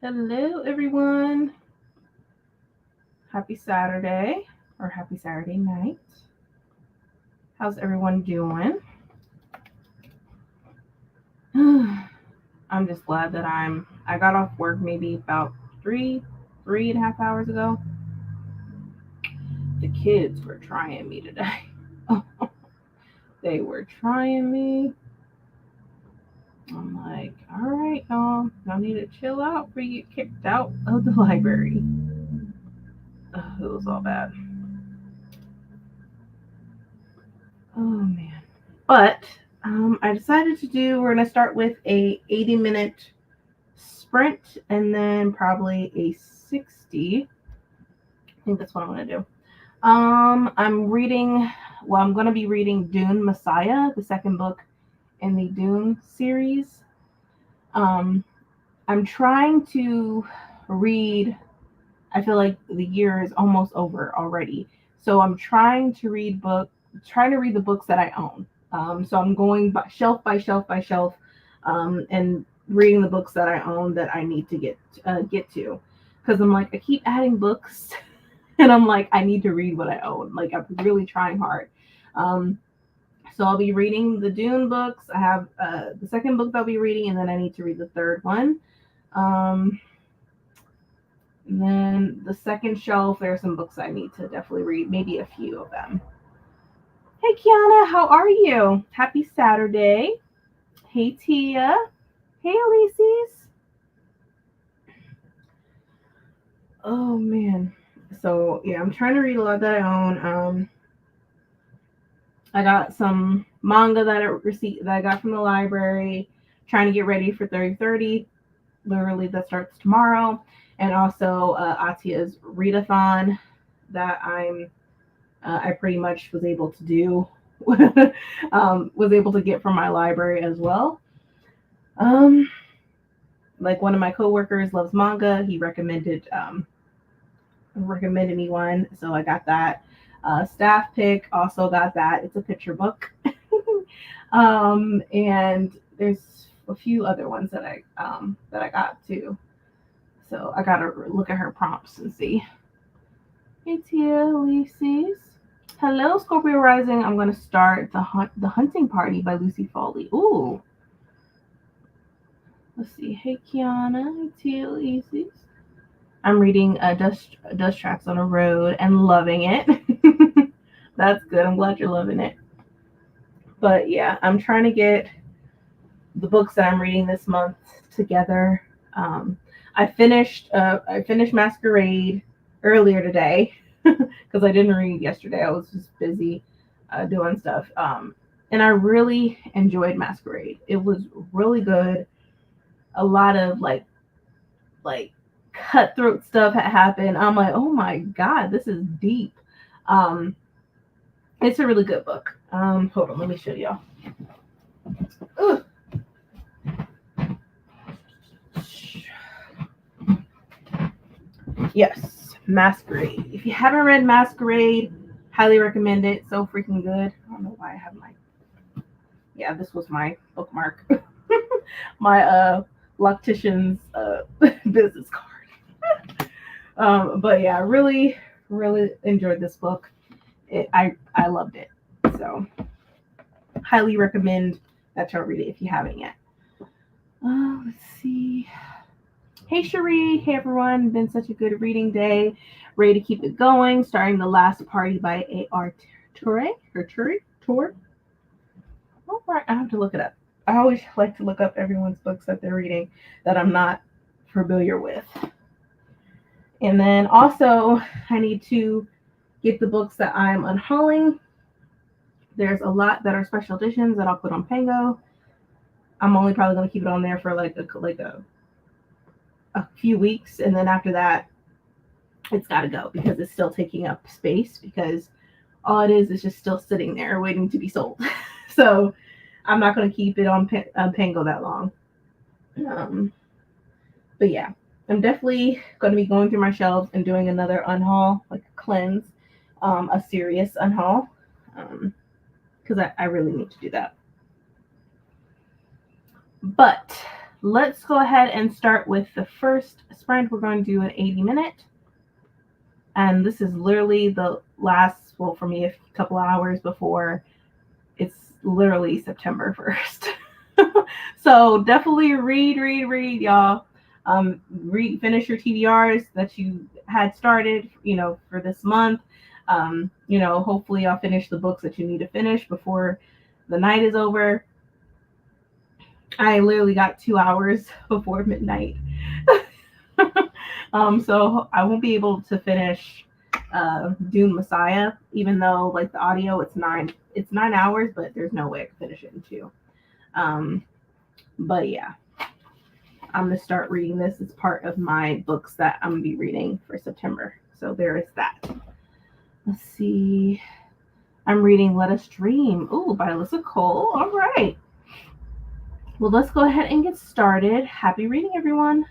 Hello, everyone. Happy Saturday or happy Saturday night. How's everyone doing? I'm just glad that I got off work maybe about three and a half hours ago. The kids were trying me today. They were trying me. I'm like, all right, y'all need to chill out before you get kicked out of the library. It was all bad. Oh man. But I decided we're going to start with a 80-minute sprint and then probably a 60. I think that's what I'm going to do. I'm going to be reading Dune Messiah, the second book in the Dune series. I'm trying to read, I feel like the year is almost over already. So I'm trying to read the books that I own. So I'm going by shelf by shelf, and reading the books that I own that I need to get to, because I'm like I keep adding books, and I'm like I need to read what I own. Like I'm really trying hard. So I'll be reading the Dune books. I have the second book that I'll be reading, and then I need to read the third one. And then the second shelf, there are some books I need to definitely read, maybe a few of them. Hey, Kiana, how are you? Happy Saturday. Hey, Tia. Hey, Elises. Oh, man. So, yeah, I'm trying to read a lot that I own. I got some manga that I got from the library, trying to get ready for 3030. Literally, that starts tomorrow. And also Atia's readathon that I pretty much was able to do, was able to get from my library as well. Like one of my coworkers loves manga. He recommended me one, so I got that. Staff pick also got that. It's a picture book. And there's a few other ones that I got too. So I gotta look at her prompts and see. Hey Tia, Lucy's. Hello, Scorpio Rising. I'm gonna start the Hunting Party by Lucy Foley. Ooh. Let's see. Hey Kiana. Hey Tia, Lucy's. I'm reading Dust Tracks on a Road and loving it. That's good. I'm glad you're loving it. But yeah, I'm trying to get the books that I'm reading this month together. I finished Masquerade earlier today because I didn't read yesterday. I was just busy doing stuff. And I really enjoyed Masquerade. It was really good. A lot of like cutthroat stuff had happened. I'm like, oh my god, this is deep. It's a really good book. Hold on, let me show y'all. Ugh. Yes, Masquerade. If you haven't read Masquerade, highly recommend it. So freaking good. I don't know why I have my. Yeah, this was my bookmark. My loctician's business card. But yeah, really, really enjoyed this book. I loved it. So highly recommend that y'all read it if you haven't yet. Let's see. Hey Cherie, hey everyone, been such a good reading day. Ready to keep it going. Starting The Last Party by A.R. Toure. Oh, right, I have to look it up. I always like to look up everyone's books that they're reading that I'm not familiar with. And then also, I need to get the books that I'm unhauling. There's a lot that are special editions that I'll put on Pango. I'm only probably going to keep it on there for like a few weeks, and then after that, it's got to go because it's still taking up space because all it is just still sitting there waiting to be sold. So I'm not going to keep it on Pango that long. But yeah, I'm definitely going to be going through my shelves and doing another unhaul, like a cleanse, a serious unhaul, because I really need to do that. But let's go ahead and start with the first sprint. We're going to do an 80-minute. And this is literally the last, well, for me, a couple hours before it's literally September 1st. So definitely read, y'all. Finish your TBRs that you had started, for this month. Hopefully I'll finish the books that you need to finish before the night is over. I literally got 2 hours before midnight. So I won't be able to finish Dune Messiah, even though like the audio it's 9 hours, but there's no way I can finish it in 2. But yeah, I'm gonna start reading this. It's part of my books that I'm gonna be reading for September. So there is that. Let's see. I'm reading Let Us Dream. Ooh, by Alyssa Cole. All right. Well, let's go ahead and get started. Happy reading, everyone.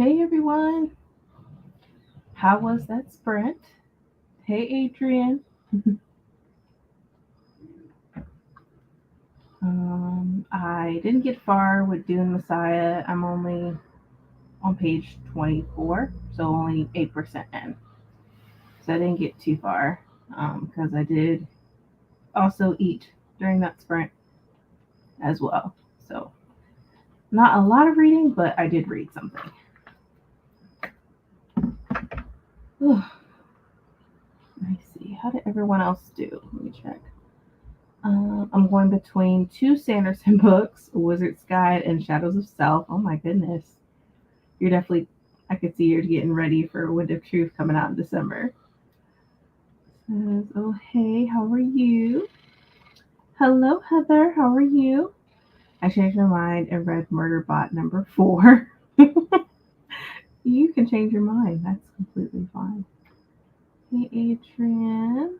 Hey everyone, how was that sprint? Hey Adrian. I didn't get far with Dune Messiah. I'm only on page 24, so only 8% in. So I didn't get too far because I did also eat during that sprint as well. So not a lot of reading, but I did read something. Let me see. How did everyone else do? Let me check. I'm going between two Sanderson books, Wizard's Guide and Shadows of Self. Oh my goodness. You're definitely, I could see you're getting ready for Wind of Truth coming out in December. Says, oh, hey, how are you? Hello, Heather, how are you? I changed my mind and read Murderbot number 4. You can change your mind. That's completely fine. Hey, Adrian.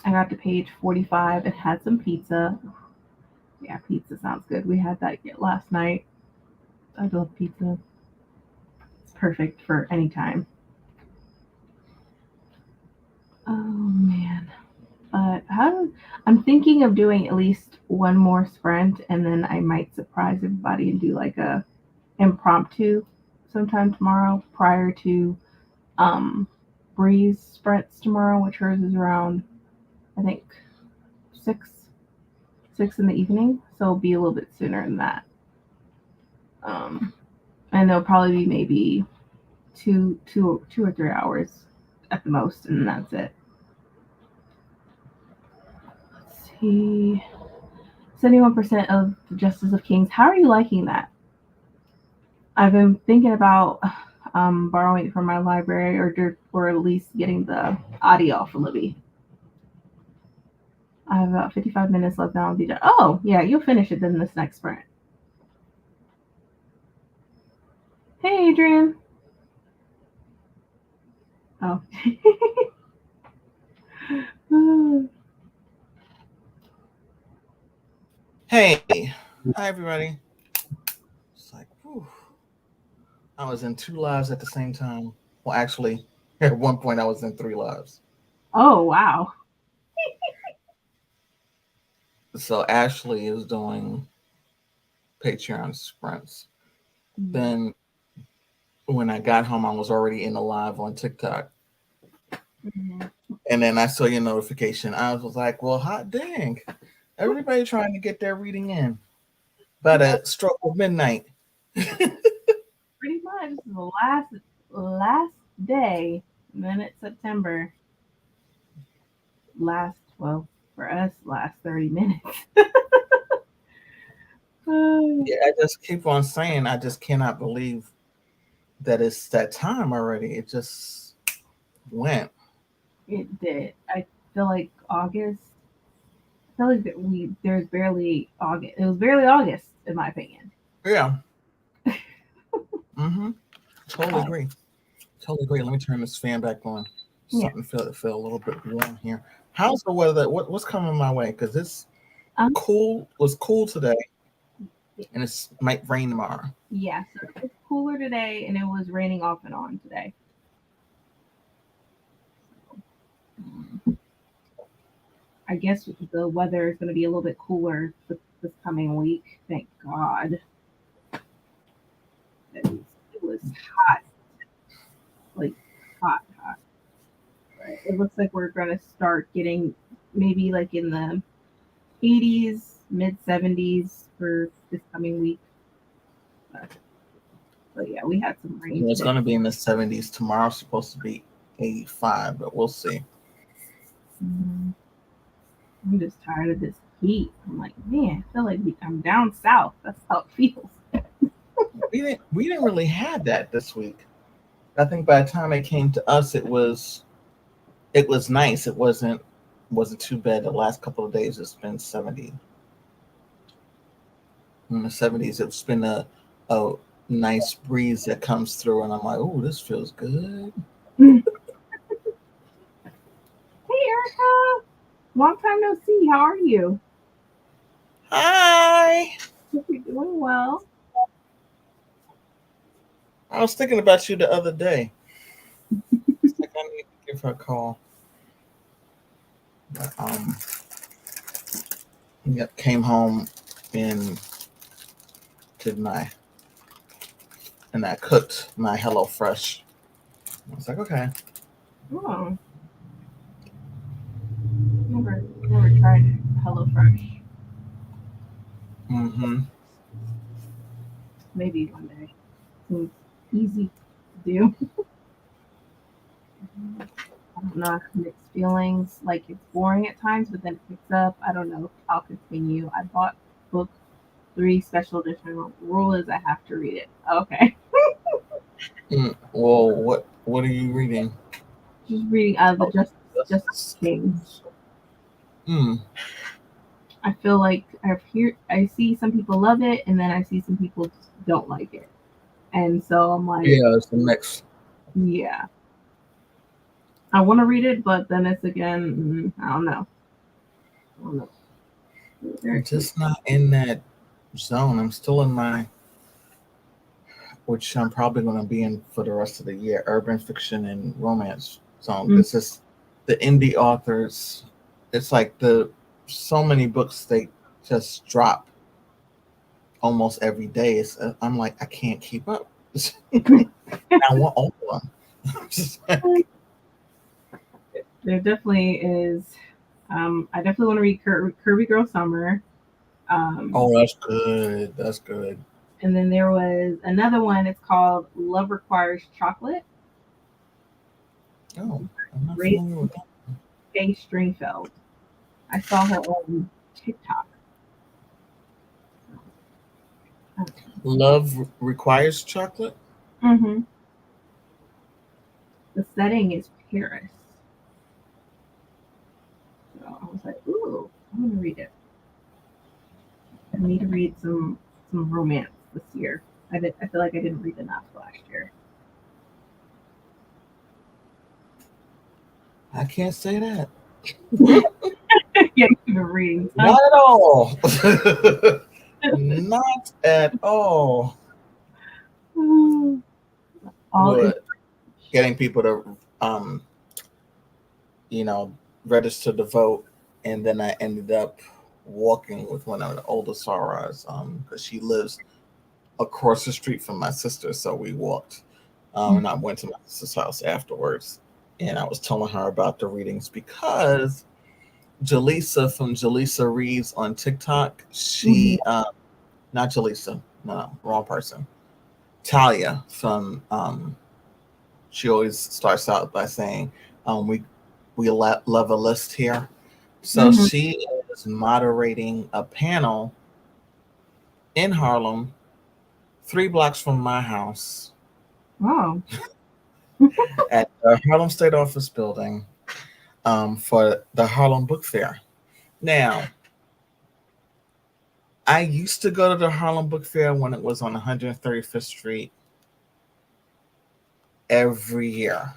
I got to page 45 and had some pizza. Yeah, pizza sounds good. We had that last night. I love pizza. It's perfect for any time. Oh man. I'm thinking of doing at least one more sprint and then I might surprise everybody and do like a impromptu sometime tomorrow prior to Bree's sprints tomorrow, which hers is around I think 6 in the evening. So it'll be a little bit sooner than that. And there'll probably be maybe two or 3 hours at the most, and that's it. Let's see. 71% of the Justice of Kings. How are you liking that? I've been thinking about borrowing it from my library or at least getting the audio for Libby. I have about 55 minutes left now. I'll be done. Oh, yeah, you'll finish it then this next sprint. Hey, Adrian. Oh. Hey, hi everybody. It's like, whew. I was in 2 lives at the same time. Well, actually, at one point I was in 3 lives. Oh, wow. So Ashley is doing Patreon sprints. Then when I got home, I was already in the live on TikTok. Mm-hmm. And then I saw your notification. I was like, well, hot dang. Everybody trying to get their reading in by the stroke of midnight. Pretty much the last day, and then it's September. Well, for us, last 30 minutes. Yeah, I just keep on saying I just cannot believe that it's that time already. It just went. It did. I feel like August. I feel like there's barely August. It was barely August, in my opinion. Yeah. Mm-hmm. Totally But agree. Totally agree. Let me turn this fan back on. yeah, Something feel a little bit warm here. How's the weather? What's coming my way? Because it's um, cool. Was cool today, and it might rain tomorrow. yeah. So it's cooler today, and it was raining off and on today. I guess the weather is going to be a little bit cooler this coming week. Thank God. It was hot, like hot, hot. But it looks like we're going to start getting maybe like in the 80s, mid 70s for this coming week. But yeah, we had some rain It's today. going to be in the 70s. Tomorrow's supposed to be 85, but we'll see. I'm just tired of this heat. I'm like, man, I feel like I'm down south. That's how it feels. We didn't really have that this week. I think by the time it came to us, it was nice. It wasn't too bad. The last couple of days it's been 70. In the 70s, it's been a nice breeze that comes through, and I'm like, oh, this feels good. Hey, Erica. Long time no see. How are you? Hi. Hope you're doing well. I was thinking about you the other day. It's like I need to give her a call. But, yep, came home and did my and I cooked my HelloFresh. I was like, okay. Oh, never tried HelloFresh. Mm-hmm. Maybe one day. Seems easy to do. I don't know. I have mixed feelings. Like it's boring at times, but then it picks up. I don't know. I'll continue. I bought book 3 special edition. Rule is I have to read it. Okay. Well, what are you reading? Just reading the Oh, Justice King. Hmm. I feel like I see some people love it, and then I see some people don't like it, and so I'm like, Yeah, it's a mix. yeah, I want to read it, but then it's again, I don't know. I don't know. I'm just not in that zone. I'm still in my, which I'm probably going to be in for the rest of the year, urban fiction and romance zone. This is the indie authors. It's like so many books they just drop almost every day. I'm like, I can't keep up. I want all of them. Just like, There definitely is. I definitely want to read Kirby Girl Summer. oh, that's good. That's good. And then there was another one. It's called Love Requires Chocolate. Oh, I'm not Grace familiar with that. K. Stringfeld. I saw her on TikTok. Love requires chocolate. Mm-hmm. The setting is Paris. So I was like, ooh, I'm gonna read it. I need to read some romance this year. I feel like I didn't read enough last year. I can't say that. Yeah, you've been reading Not tons. at all. Not at all. All in. What? Getting people to register to vote, and then I ended up walking with one of the older Sarahs, because she lives across the street from my sister, so we walked. And I went to my sister's house afterwards, and I was telling her about the readings because Jaleesa from Jaleesa Reads on TikTok, Mhm. she not Jaleesa, no, wrong person. Talia from she always starts out by saying, we love a list here. So Mhm. she is moderating a panel in Harlem, 3 blocks from my house, Wow. at the Harlem State Office building, for the Harlem Book Fair. Now, I used to go to the Harlem Book Fair when it was on 135th Street every year.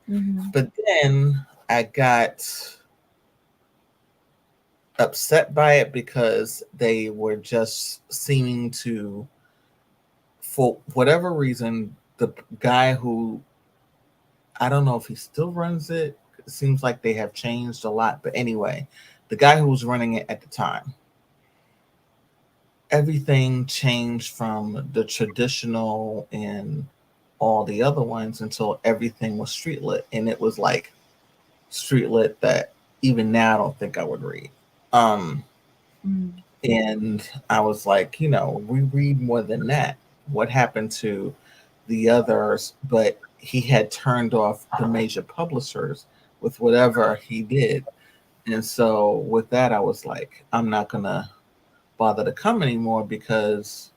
Mhm. But then I got upset by it because they were just seeming to, for whatever reason, the guy who, I don't know if he still runs it, it seems like they have changed a lot. But anyway, the guy who was running it at the time, everything changed from the traditional and all the other ones until everything was street lit. And it was like street lit that even now I don't think I would read. Um, Mm. and I was like, we read more than that. What happened to the others? But he had turned off the major publishers with whatever he did. And so with that, I was like, I'm not going to bother to come anymore because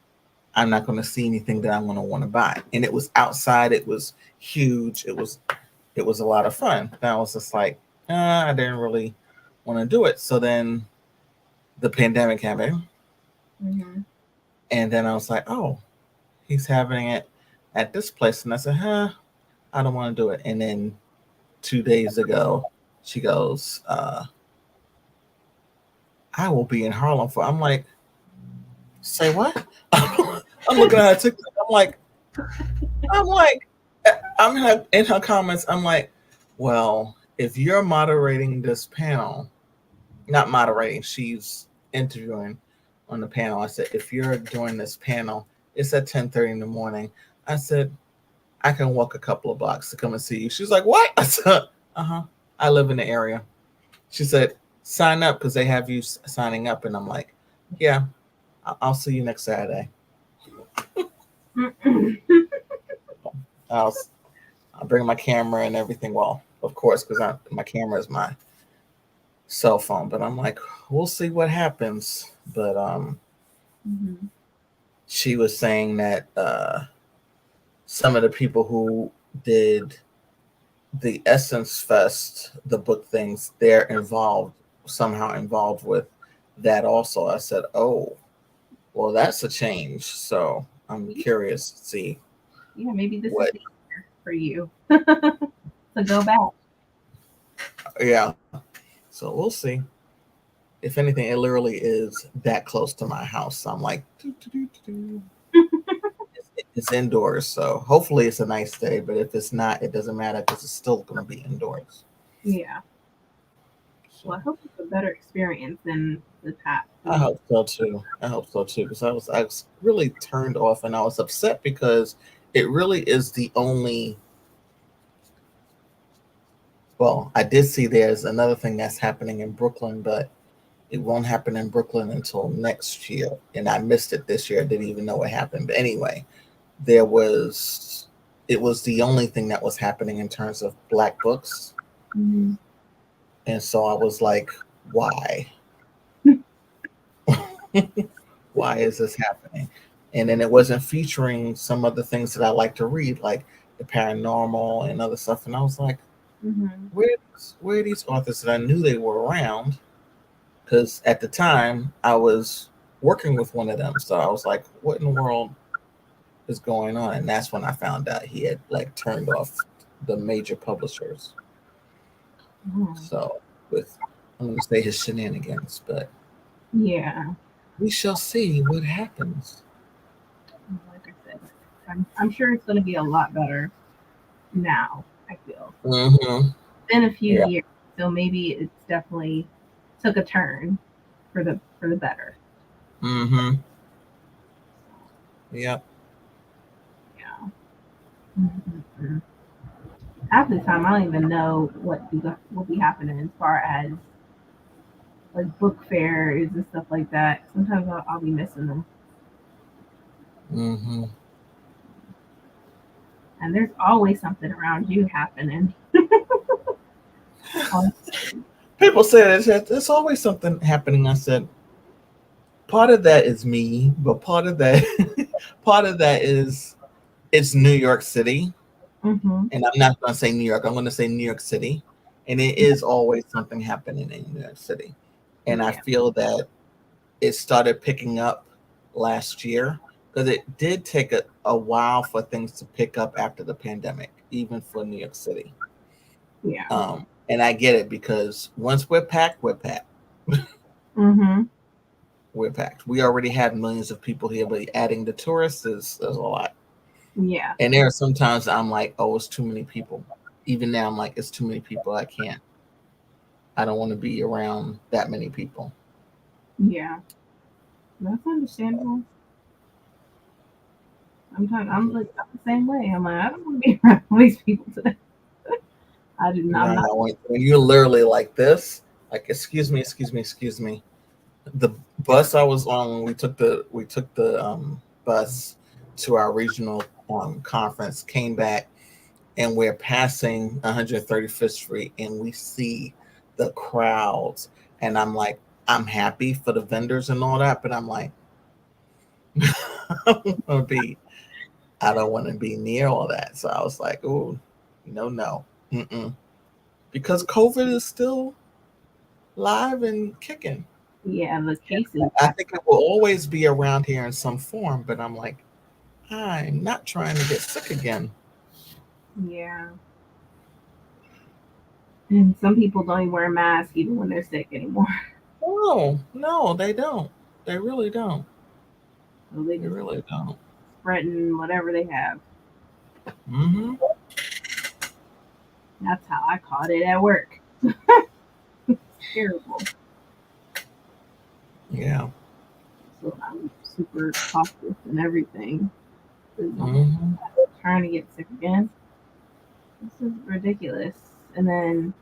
I'm not going to see anything that I'm going to want to buy. And it was outside. It was huge. It was a lot of fun. And I was just like, I didn't really want to do it. So then the pandemic happened. Mhm. And then I was like, oh, he's having it at this place. And I said, I don't want to do it. And then 2 days ago, she goes, I will be in Harlem for. I'm like, say what? I'm looking at her TikTok. I'm like, I'm like, I'm in her comments. I'm like, well, if you're moderating this panel, not moderating, she's interviewing on the panel. I said, if you're doing this panel, it's at 10:30 in the morning. I said, I can walk a couple of blocks to come and see you. She's like, what? I said, uh-huh. I live in the area. She said, sign up because they have you signing up. And I'm like, yeah, I'll see you next Saturday. I'll, I'll bring my camera and everything. Well, of course, because my camera is my cell phone. But I'm like, we'll see what happens. But Mhm. she was saying that some of the people who did the Essence Fest, the book things, they're somehow involved with that also. I said, oh, well, that's a change. So I'm curious to see Yeah, maybe this is what, the year for you to go back. yeah. So we'll see. If anything, it literally is that close to my house. So I'm like, doo, doo, doo, doo, doo. It's indoors. So hopefully it's a nice day. But if it's not, it doesn't matter because it's still going to be indoors. Yeah. Well, So I hope it's a better experience than the past I week. hope so too. I hope so too because I was really turned off and I was upset because it really is the only. Well, I did see there's another thing that's happening in Brooklyn, but it won't happen in Brooklyn until next year, and I missed it this year. I didn't even know what happened. But anyway, there was it was the only thing that was happening in terms of black books, Mhm. and so I was like, why? Why is this happening? And then it wasn't featuring some of the things that I like to read, like the paranormal and other stuff. And I was like, Mhm. where are these authors that I knew they were around? Because at the time I was working with one of them, so I was like, what in the world is going on? And that's when I found out he had like turned off the major publishers. Mhm. So with I'm going to say his shenanigans, but Yeah. we shall see what happens. Like I said, I'm sure it's going to be a lot better now. I feel Mm-hmm. in a few Yeah. years, so maybe it's definitely took a turn for the better. Mm-hmm. Yep. Yeah. Mm-hmm. Half the time, I don't even know what be happening as far as like book fairs and stuff like that. Sometimes I'll be missing them, Mm-hmm. and there's always something around you happening. Oh, People say there's always something happening. I said part of that is me, but part of that part of that is it's New York City, mm-hmm. and I'm not going to say New York. I'm going to say New York City, and it is always something happening in New York City, and I Yeah, feel that it started picking up last year because it did take a while for things to pick up after the pandemic, even for New York City. yeah, And I get it because once we're packed, we're packed. mm-hmm. We're packed. We already had millions of people here, but adding the tourists is a lot. Yeah, And there are sometimes I'm like, oh, it's too many people. Even now, I'm like, it's too many people. I can't. I don't want to be around that many people. yeah. That's So, understandable. Sometimes I'm yeah. like I'm the same way. I'm like I don't want to be around these people today. I do not. I'm No, not. no. When you're literally like this, like, excuse me, excuse me, excuse me. The bus I was on, we took the bus to our regional conference, came back, and we're passing 135th Street, and we see the crowds, and I'm like, I'm happy for the vendors and all that, but I'm like, I don't want to be, I don't want to be near all that. So I was like, oh, no, mm-mm. Because COVID is still live and kicking. Yeah, the cases. I think it will always be around here in some form, but I'm like, I'm not trying to get sick again. Yeah, and some people don't even wear a mask even when they're sick anymore. No, no, they don't. They really don't. So they They just really don't. spreading whatever they have. Mm-hmm. That's how I caught it at work. It's terrible. Yeah. So I'm super cautious and everything. 'Cause I'm Mm-hmm. trying to get sick again. This is ridiculous. And then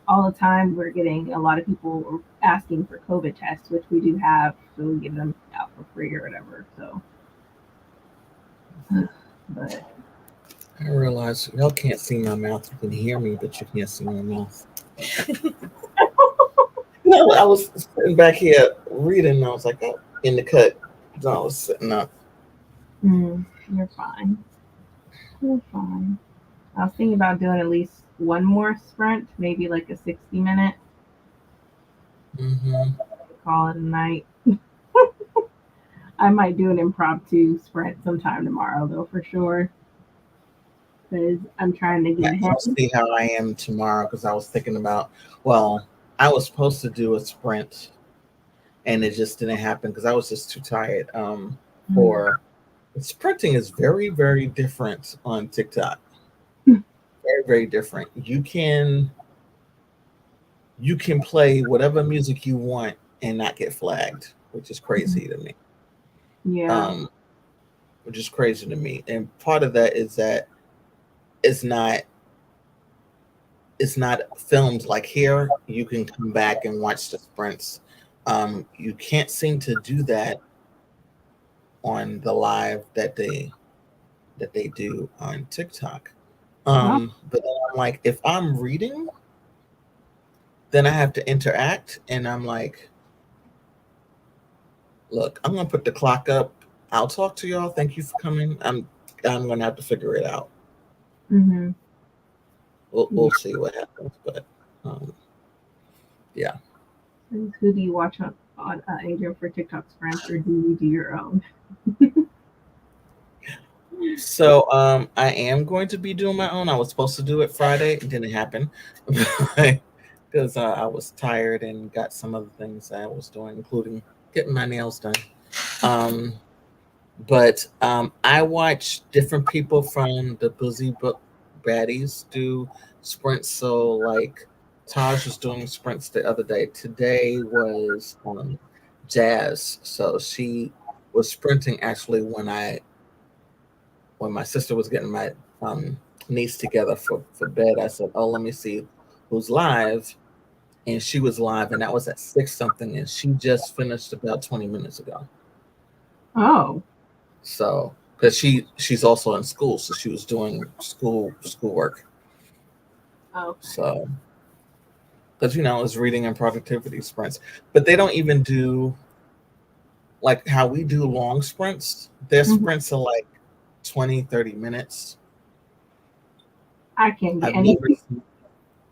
all the time we're getting a lot of people asking for COVID tests, which we do have, so we give them out for free or whatever. So, but I realize y'all can't see my mouth. You can hear me, but you can't see my mouth. No, I was sitting back here reading, and I was like, oh, in the cut. So I was sitting up. you're fine. You're fine. I was thinking about doing at least one more sprint, maybe like a 60-minute. Mm-hmm. Call it a night. I might do an impromptu sprint sometime tomorrow, though, for sure, because I'm trying to get ahead. I'll see how I am tomorrow because I was thinking about, well, I was supposed to do a sprint and it just didn't happen because I was just too tired. Mm. For sprinting is very, very different on TikTok. Very, very different. You can play whatever music you want and not get flagged, which is crazy to me. Yeah. Um, which is crazy to me. And part of that is that it's not it's not filmed like here. You can come back and watch the sprints. You can't seem to do that on the live that they do on TikTok. Oh. But then I'm like, if I'm reading, then I have to interact, and I'm like, look, I'm gonna put the clock up. I'll talk to y'all. Thank you for coming. I'm gonna have to figure it out. Hmm. We'll see what happens, but um, yeah. Who do you watch on Adrian for TikTok sprints, or do you do your own? So I am going to be doing my own. I was supposed to do it Friday. It didn't happen because I was tired and got some other things I was doing, including getting my nails done. Um, but I watch different people from the Busy Book Baddies do sprints. So like Taj was doing sprints the other day. Today was Jazz. So she was sprinting actually when my sister was getting my niece together for bed. I said, oh, let me see who's live. And she was live, and that was at 6 something. And she just finished about 20 minutes ago. Oh. So, because she's also in school, so she was doing schoolwork. Okay. So, because it's reading and productivity sprints, but they don't even do like how we do long sprints. Their Hmm. sprints are like 20-30 minutes. I can't get I've any. never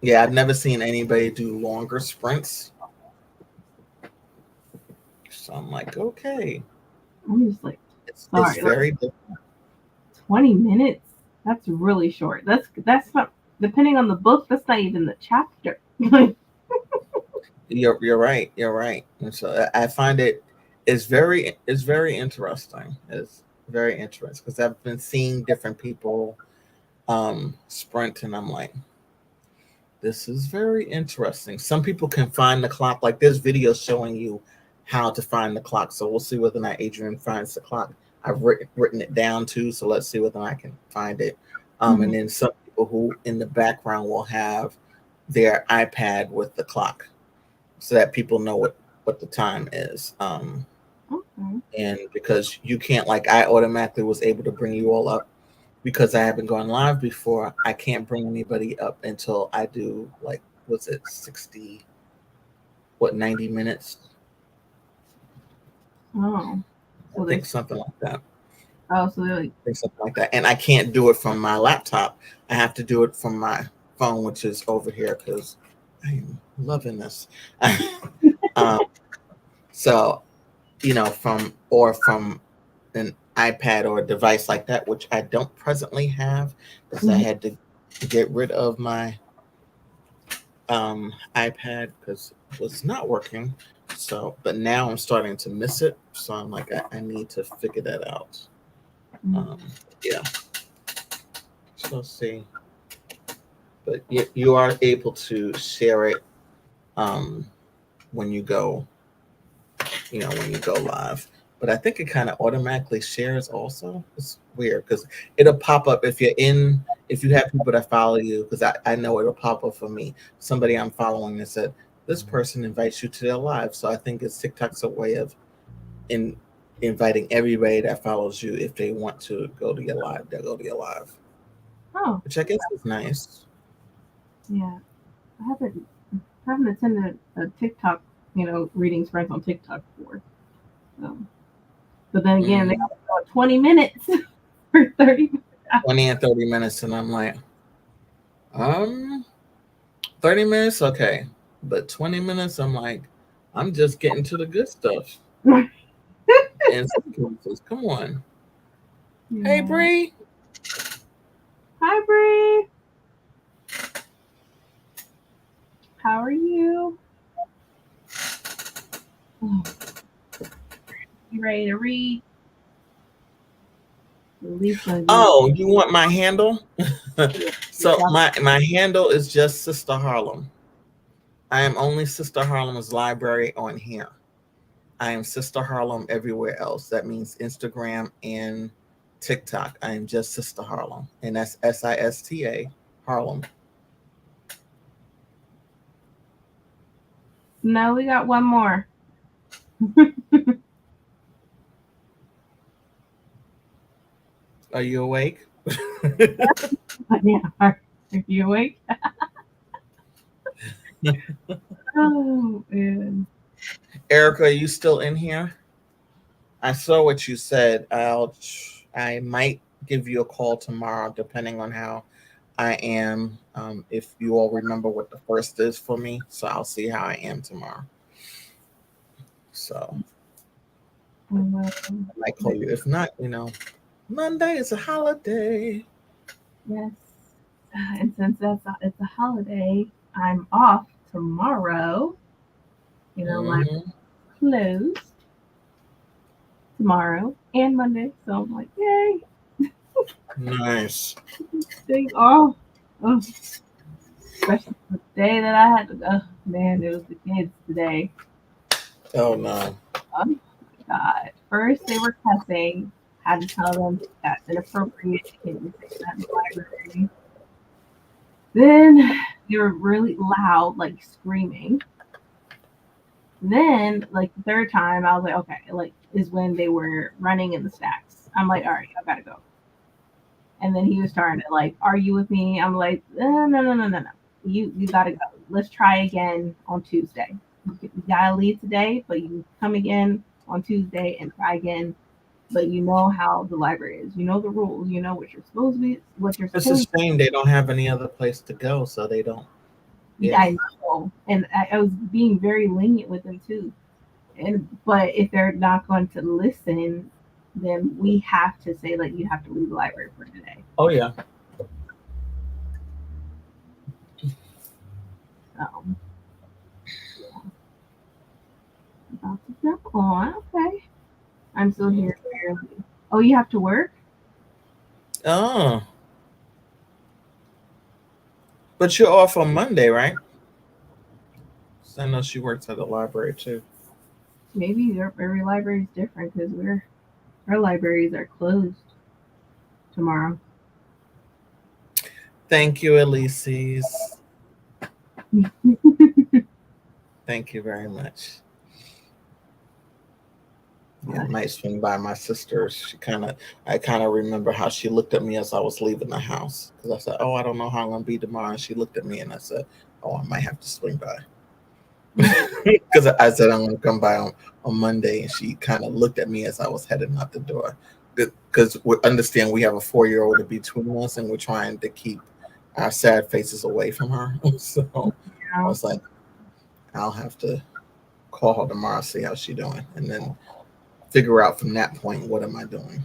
Yeah, I've never seen anybody do longer sprints. So I'm like, okay, I'm just like, it's sorry, like very different. 20 minutes. That's really short. That's not, depending on the book. That's not even the chapter. Like, You're right. You're right. And so I find it's very interesting. It's very interesting because I've been seeing different people sprint, and I'm like, this is very interesting. Some people can find the clock. Like there's videos showing you how to find the clock. So we'll see whether or not Adrian finds the clock. I've written it down too. So let's see whether I can find it. And mhm. then some people who in the background will have their iPad with the clock so that people know what the time is. Okay. And because you can't, like, I automatically was able to bring you all up because I haven't gone live before. I can't bring anybody up until I do, like, was it 60, 90 minutes? Oh, I so they, think something like that. so they're like, I think something like that. And I can't do it from my laptop. I have to do it from my phone, which is over here because I am loving this. um, so, from an iPad or a device like that, which I don't presently have because I mhm. had to get rid of my iPad because it was not working. So, but now I'm starting to miss it. So I'm like, I need to figure that out. Mhm. Um, yeah. Let's see. But you are able to share it when you go, when you go live. But I think it kind of automatically shares also. It's weird because it'll pop up if you have people that follow you, because I know it'll pop up for me. Somebody I'm following that said, this person invites you to their live. So I think it's TikTok's a way of inviting everybody that follows you. If they want to go to your live, they'll go to your live. Oh, Which I guess is nice. yeah. I haven't attended a TikTok, reading sprints on TikTok before. So. But then again, they got 20 minutes or 30 minutes. 20 and 30 minutes, and I'm like, 30 minutes, okay. But 20 minutes, I'm like, I'm just getting to the good stuff. And sequences, come on. Yeah. Hey, Bree. Hi, Bree. How are you? Oh. You ready to read? Oh, you want my handle? So my handle is just Sister Harlem. I am only Sister Harlem's library on here. I am Sister Harlem everywhere else. That means Instagram and TikTok. I am just Sister Harlem, and that's SISTA Harlem. No, we got one more. Are you awake? Yeah. Are you awake? Oh, man. Erica, are you still in here? I saw what you said. I might give you a call tomorrow, depending on how I am. If you all remember what the first is for me, so I'll see how I am tomorrow. So I might call you. If not, Monday is a holiday. Yes, and since it's a holiday, I'm off tomorrow. Library's closed tomorrow and Monday, so I'm like, yay! Nice. Day off. Oh, especially the day that I had to go. Man, it was the kids today. Oh no. Oh my God! First they were cussing. Had to tell them that's inappropriate. You can't say that in the library. Then they were really loud, like screaming. Then, like the third time, I was like, okay, like is when they were running in the stacks. I'm like, all right, I gotta go. And then he was starting to like argue with me. I'm like, no. You gotta go. Let's try again on Tuesday. You gotta leave today, but you come again on Tuesday and try again. But you know how the library is. You know the rules. You know what you're supposed to be. What you're supposed. It's a shame they don't have any other place to go, so they don't. Yeah, I know. And I was being very lenient with them too. But if they're not going to listen, then we have to say like you have to leave the library for today. Oh yeah. Yeah. About to jump on. Okay. I'm still here barely. Oh, you have to work? Oh. But you're off on Monday, right? I know she works at the library too. Maybe every library is different because our libraries are closed tomorrow. Thank you, Elises. Thank you very much. Yeah, I might swing by my sister's. I kind of remember how she looked at me as I was leaving the house, because I said, "Oh, I don't know how I'm gonna be tomorrow." And she looked at me and I said, "Oh, I might have to swing by," because I said I'm gonna come by on Monday, and she kind of looked at me as I was heading out the door. Because we understand we have a 4-year-old between us, and we're trying to keep our sad faces away from her. So I was like, I'll have to call her tomorrow, see how she's doing, and then figure out from that point, what am I doing?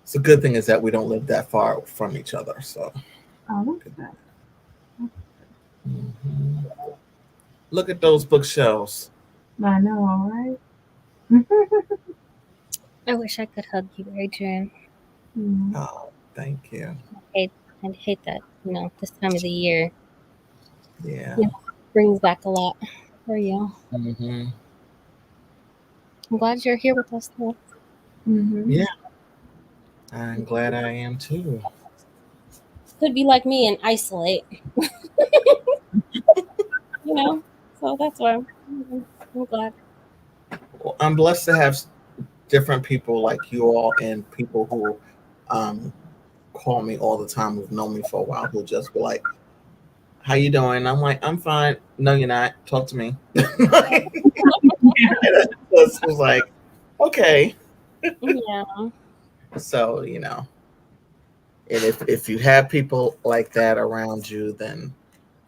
It's a good thing is that we don't live that far from each other. So that's good. Mm-hmm. Look at those bookshelves. I know, right? I wish I could hug you, Adrian. Oh, Thank you. I hate that, this time of the year. Yeah. Brings back a lot for you. Mm-hmm. I'm glad you're here with us, though. Mm-hmm. Yeah. I'm glad I am too. Could be like me and isolate, So that's why I'm glad. Well, I'm blessed to have different people like you all and people who um, call me all the time who've known me for a while who'll just be like, "How you doing?" I'm like, "I'm fine." No, you're not. Talk to me. And I just was like, "Okay." Yeah. So and if you have people like that around you, then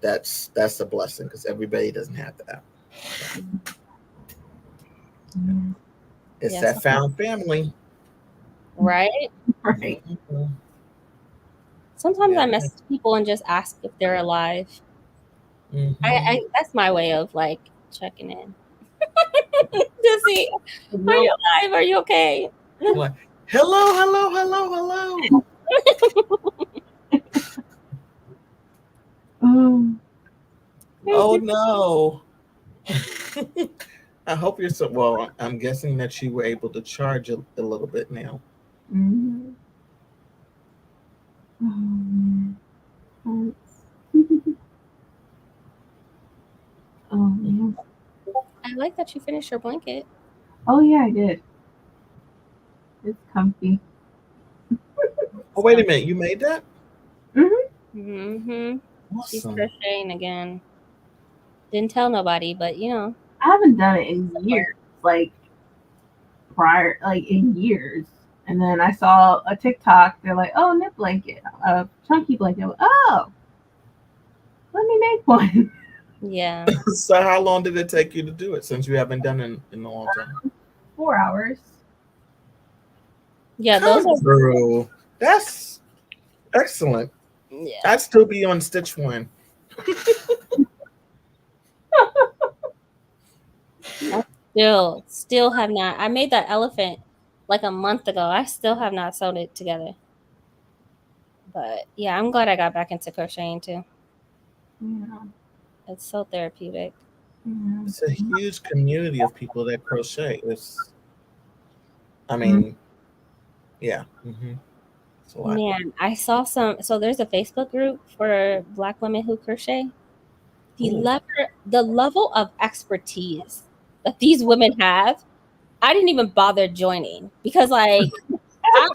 that's a blessing because everybody doesn't have that. It's Yes. that found family. Right? Right. Mhm. Sometimes I Yeah. message people and just ask if they're alive. Hmm. That's my way of like checking in to see, are you alive? Are you okay? Like, hello, hello, hello, hello. Um, Oh no. I hope you're so well. I'm guessing that you were able to charge a little bit now. mhm. Um, oh man. I like that you finished your blanket. Oh yeah, I did. It's comfy. Oh wait a minute, you made that? Hmm. Mm-hmm. She's Awesome. crocheting again. Didn't tell nobody, but I haven't done it in support. years. Like in years. And then I saw a TikTok. They're like, "Oh, knit blanket, a chunky blanket." I'm like, oh, let me make one. Yeah. So how long did it take you to do it since you haven't done it in a long time? 4 hours. Yeah, those Come are through. That's excellent. yeah. I'd still be on stitch one. I still have not. I made that elephant like a month ago. I still have not sewn it together. But yeah, I'm glad I got back into crocheting too. Yeah. It's so therapeutic. Yeah. It's a huge community of people that crochet. I Mm. mean, yeah. It's a lot. Man, I saw some. So there's a Facebook group for Black women who crochet. Ooh. The level of expertise that these women have, I didn't even bother joining because, like, I,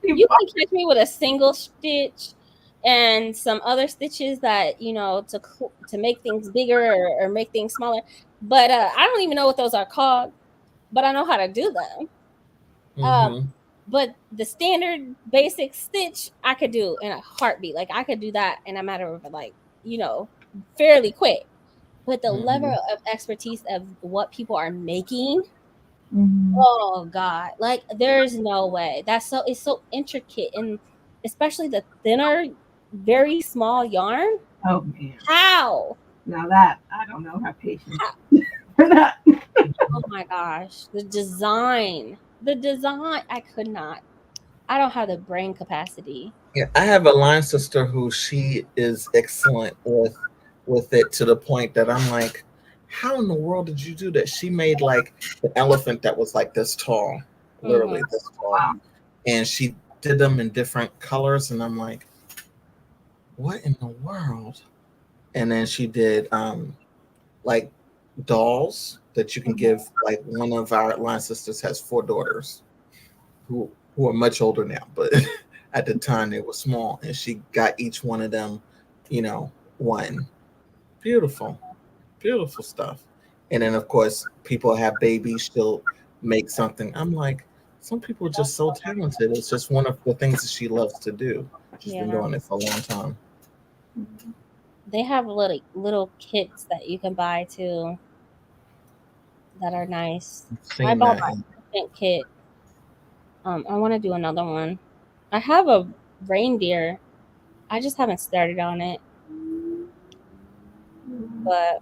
you can catch me with a single stitch and some other stitches that to make things bigger or make things smaller. But I don't even know what those are called. But I know how to do them. Um, Mm-hmm. but the standard basic stitch I could do in a heartbeat. Like I could do that in a matter of fairly quick. But the level Mm-hmm. of expertise of what people are making, Mhm. oh God, like there's no way. It's so intricate, and especially the thinner, very small yarn. Oh man. How? Now that I don't know, have patience How? for that. Oh my gosh, the design, I could not. I don't have the brain capacity. Yeah, I have a line sister who she is excellent with it to the point that I'm like, how in the world did you do that? She made like an elephant that was like this tall, Hmm. literally this tall, Wow. and she did them in different colors, and I'm like, what in the world? And then she did like dolls that you can give. Like one of our line sisters has four daughters who are much older now, but at the time they were small, and she got each one of them, one. Beautiful, beautiful stuff. And then of course, people have babies. She'll make something. I'm like, some people are just so talented. It's just one of the things that she loves to do. She's been Yeah, doing it for a long time. they have little kits that you can buy too that are nice. I've I seen bought that. my second kit. I want to do another one. I have a reindeer. I just haven't started on it, but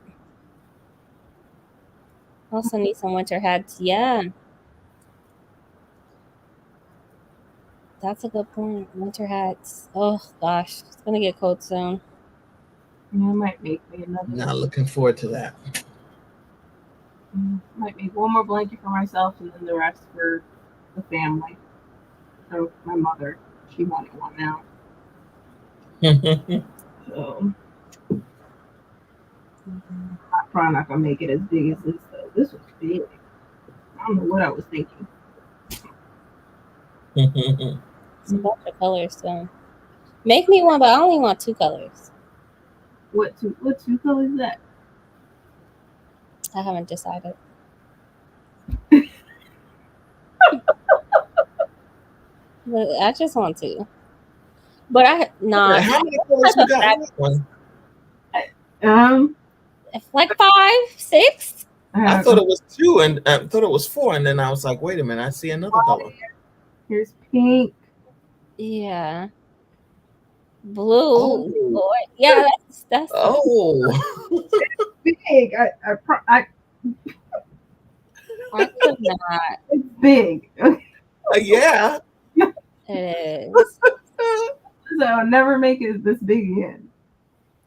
I also need some winter hats. Yeah, That's a good point. Winter hats. Oh gosh, it's gonna get cold soon. Yeah, I might make me another. Not looking forward to that. Might make one more blanket for myself and then the rest for the family. So my mother, she wanted one now. So I'm probably not gonna make it as big as this though. This was big. I don't know what I was thinking. It's a bunch of colors, so make me one, but I only want 2 colors. What two colors is that? I haven't decided. But I just want 2. But I not How many colors you got in that one? Like 5, 6. I thought it was 2, and I thought it was 4, and then I was like, wait a minute, I see another color. Here's pink. Yeah. Blue. Oh. Yeah, that's Oh. Big. I could not. It's big. Yeah. It is. So I'll never make it this big again.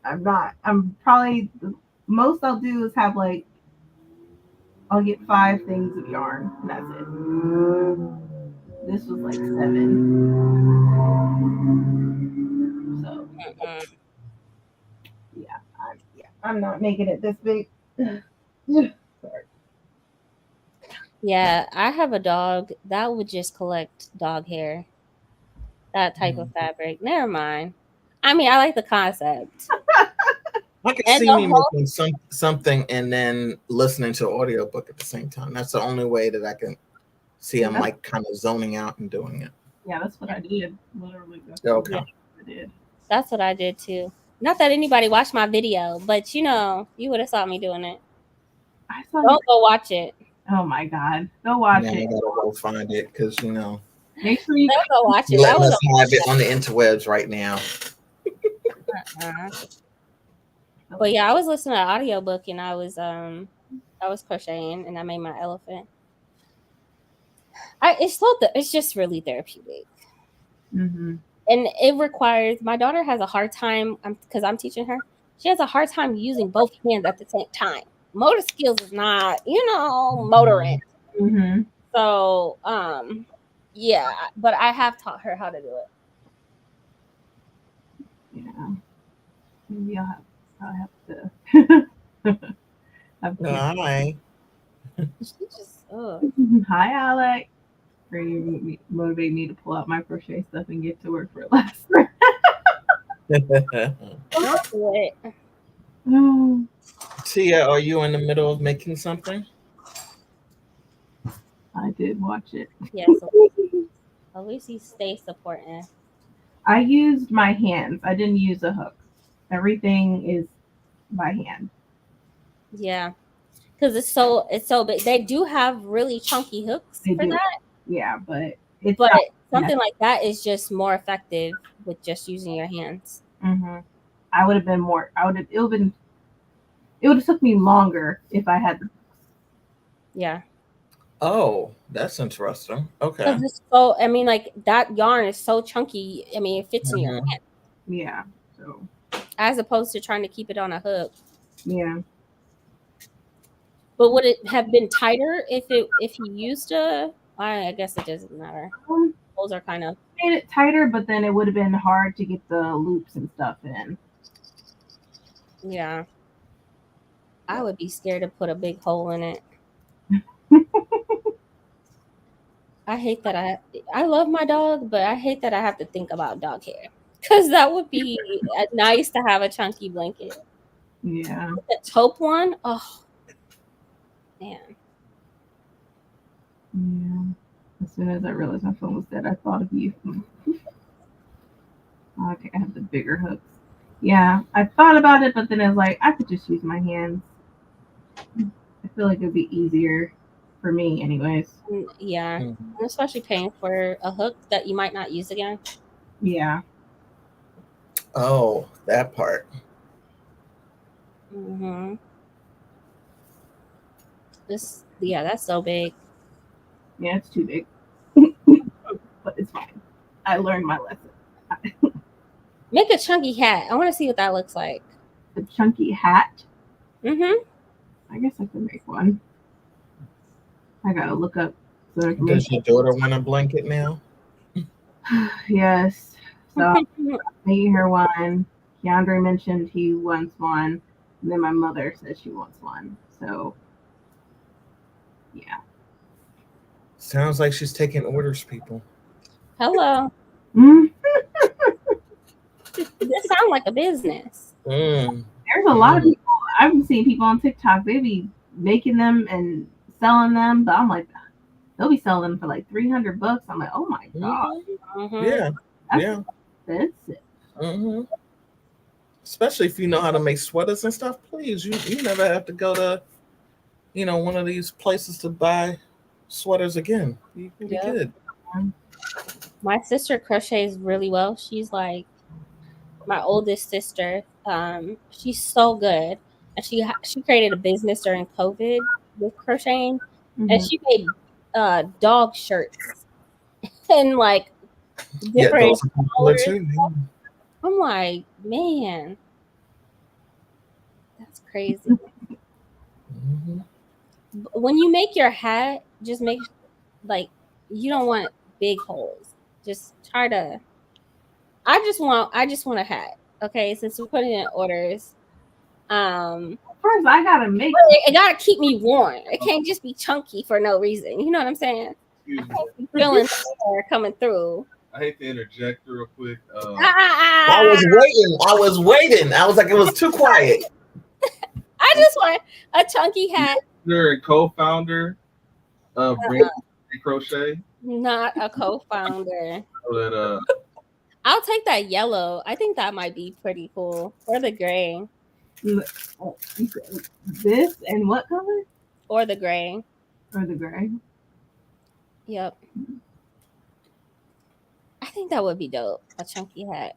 I'm not. I'm probably the most I'll do is have like I'll get 5 things of yarn and that's it. This was like 7. So I'm not making it this big. Sorry. Yeah, I have a dog that would just collect dog hair. That type of fabric. Never mind. I mean, I like the concept. I can see me making something and then listening to an audiobook at the same time. That's the only way that I can see I'm like kind of zoning out and doing it. Yeah, that's what I did. Literally. Okay. What I did. That's what I did too. Not that anybody watched my video, but you would have saw me doing it. Don't go watch it. Oh my God. Go watch it. I gotta go find it because make sure you go watch it. Let us have it on the interwebs right now. But yeah, I was listening to an audiobook and I was crocheting and I made my elephant. It's just really therapeutic. Mm-hmm. And it requires, my daughter has a hard time because I'm teaching her. She has a hard time using both hands at the same time. Motor skills is not, motoring. Mm-hmm. So, yeah, but I have taught her how to do it. Yeah. Maybe I'll have to. Hi. Hi, Alec. You motivate me to pull out my crochet stuff and get to work for last. Tia, are you in the middle of making something? I did watch it. Yes. At least he stays supporting. I used my hands. I didn't use a hook. Everything is by hand. Yeah, because it's so big. They do have really chunky hooks for that. Yeah, but something like that is just more effective with just using your hands. Mm-hmm. I would have been more. It would have took me longer if I had. Yeah. Oh, that's interesting. Okay. Like that yarn is so chunky. I mean, it fits in your hand. Yeah. So. As opposed to trying to keep it on a hook. Yeah. But would it have been tighter if he used I guess it doesn't matter. Those are kind of made it tighter, but then it would have been hard to get the loops and stuff in. Yeah. I would be scared to put a big hole in it. I hate that I love my dog, but I hate that I have to think about dog hair. Because that would be nice to have a chunky blanket. Yeah. The taupe one, oh, man. Yeah. As soon as I realized my phone was dead, I thought of you. Okay, I have the bigger hooks. Yeah, I thought about it, but then I was like, I could just use my hands. I feel like it would be easier for me anyways. Yeah. Mm-hmm. Especially paying for a hook that you might not use again. Yeah. Oh, that part. Mm-hmm. That's so big. Yeah, it's too big. But it's fine. I learned my lesson. Make a chunky hat. I want to see what that looks like. The chunky hat. Mm-hmm. I guess I could make one. I gotta look up the Does information. your daughter want a blanket now? Yes. So I'm making her one. Keandre mentioned he wants one. And then my mother said she wants one. So yeah. Sounds like she's taking orders, people. Hello. Mm. This sounds like a business. Mm. There's a lot of people. I've been seeing people on TikTok. They be making them and selling them, but I'm like, they'll be selling them for like $300. I'm like, oh my god. Mm-hmm. Yeah, That's yeah. expensive. Mm-hmm. Especially if you know how to make sweaters and stuff. Please, you never have to go to, one of these places to buy sweaters again. You can be good. My sister crochets really well. She's like my oldest sister. She's so good, and she created a business during COVID with crocheting, and she made dog shirts and like different those are popular too. I'm like, man, that's crazy. Mm-hmm. When you make your hat, just make like you don't want big holes. Just try to. I just want a hat. Okay, since we're putting in orders. First, I gotta make it. Gotta keep me warm. It can't just be chunky for no reason. You know what I'm saying? Feeling coming through. I hate to interject real quick. I was waiting. I was like, it was too quiet. I just want a chunky hat. You're a co-founder of Brand Crochet. Not a co-founder. That, I'll take that yellow. I think that might be pretty cool. Or the gray. This and what color? Or the gray. Or the gray. Yep. I think that would be dope. A chunky hat.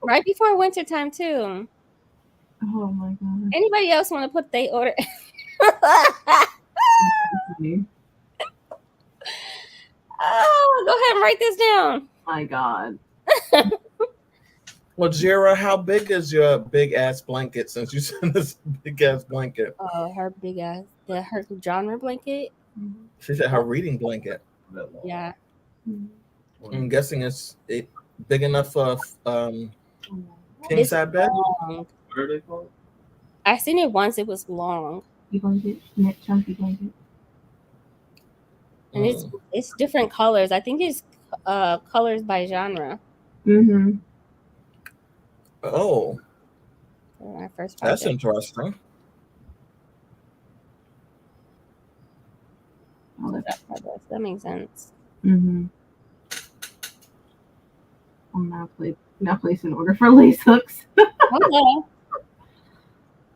Right before winter time too. Oh my god. Anybody else want to put their order? Oh, go ahead and write this down. My god. Well, Jira, how big is your big ass blanket since you sent this big ass blanket? Oh, her big ass, her genre blanket. She said her reading blanket. Yeah. I'm guessing it's big enough for king size bed. what are they called? I seen it once. It was long. Blanket, chunky blanket. And it's different colors. I think it's colors by genre. Mm-hmm. Oh, My first project. that's interesting. Oh, That makes sense. mm-hmm. I'm now placing an order for lace hooks. Okay.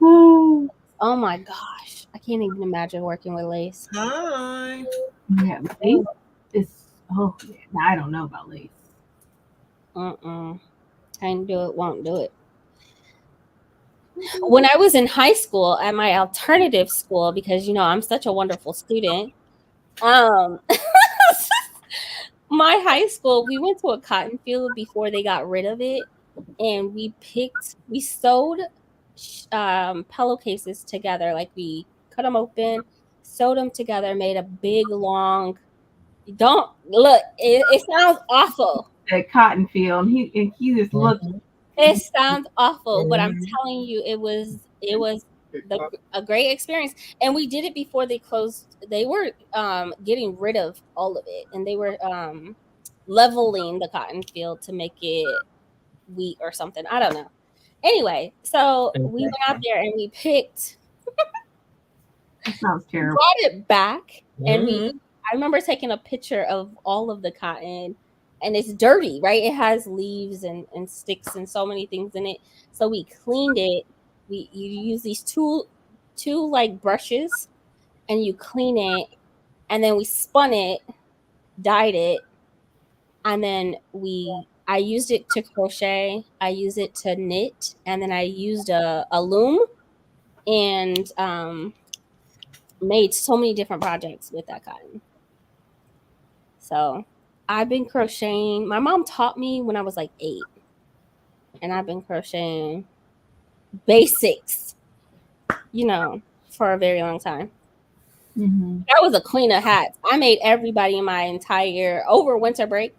Oh, Oh my gosh, I can't even imagine working with lace. Hi. yeah, lace is. Oh, yeah. I don't know about lace. Can't do it. Won't do it. When I was in high school at my alternative school, because I'm such a wonderful student. My high school, we went to a cotton field before they got rid of it, and we sewed pillowcases together. Like we cut them open, sewed them together, made a big long. Don't look. It sounds awful. That cotton field. He just looked. It sounds awful, but I'm telling you, it was a great experience. And we did it before they closed. They were getting rid of all of it, and they were leveling the cotton field to make it wheat or something. I don't know. Anyway, so we went out there and we picked. That sounds terrible. Brought it back, and I remember taking a picture of all of the cotton. And it's dirty, right? It has leaves and sticks and so many things in it. So we cleaned it. You use these two like brushes, and you clean it. And then we spun it, dyed it, and then I used it to crochet. I used it to knit, and then I used a loom, and made so many different projects with that cotton. So I've been crocheting. My mom taught me when I was like 8. And I've been crocheting basics, for a very long time. Mm-hmm. I was a queen of hats. I made everybody in my over winter break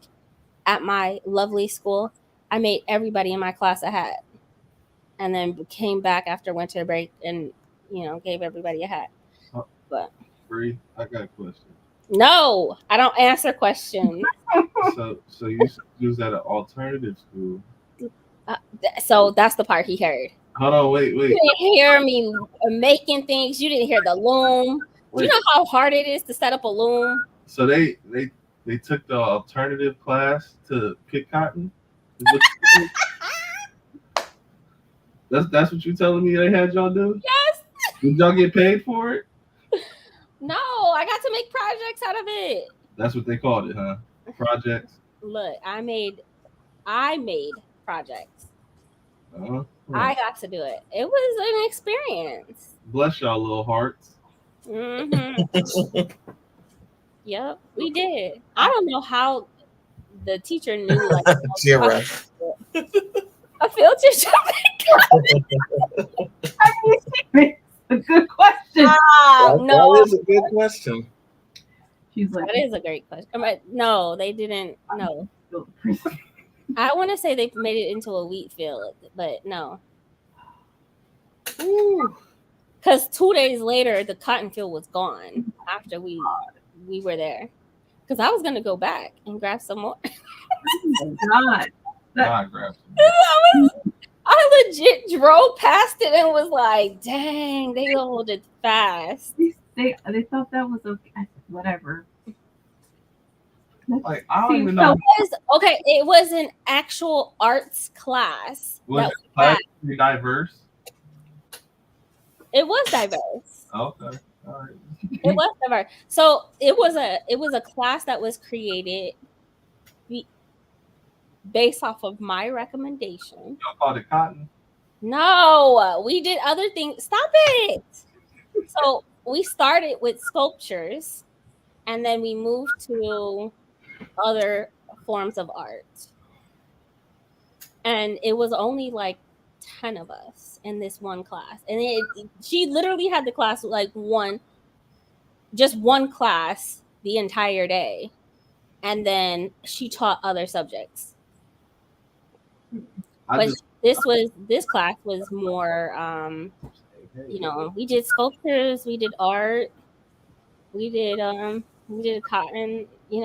at my lovely school. I made everybody in my class a hat, and then came back after winter break and gave everybody a hat. But Bree, I got a question. no, I don't answer questions. So you use at an alternative school. So that's the part he heard. Hold on, wait. You didn't hear me making things. You didn't hear the loom. Do you know how hard it is to set up a loom? So they took the alternative class to pick cotton. That's what you telling me they had y'all do? Yes. Did y'all get paid for it? No, I got to make projects out of it. That's what they called it, huh? Projects. Look, I made projects. Uh-huh. I got to do it. It was an experience. Bless y'all little hearts. Mm-hmm. Yep, we did. I don't know how the teacher knew. Like, Zero. A field trip. A good question. No, that is a good question. She's like, that is a great question. No, they didn't. No, I want to say they made it into a wheat field, but no. Because 2 days later, the cotton field was gone after we were there. Because I was gonna go back and grab some more. Oh my God. I grabbed some. I legit drove past it and was like, "Dang, they rolled it fast." They thought that was okay. Whatever. Like, I don't even know. It was an actual arts class. Was the class diverse? It was diverse. Okay. All right. It was diverse. So it was a class that was created based off of my recommendation. Y'all called it cotton? No, we did other things. Stop it. So we started with sculptures, and then we moved to other forms of art. And it was only like 10 of us in this one class. And she literally had the class like just one class the entire day. And then she taught other subjects. This class was more we did sculptures, we did art, we did cotton, we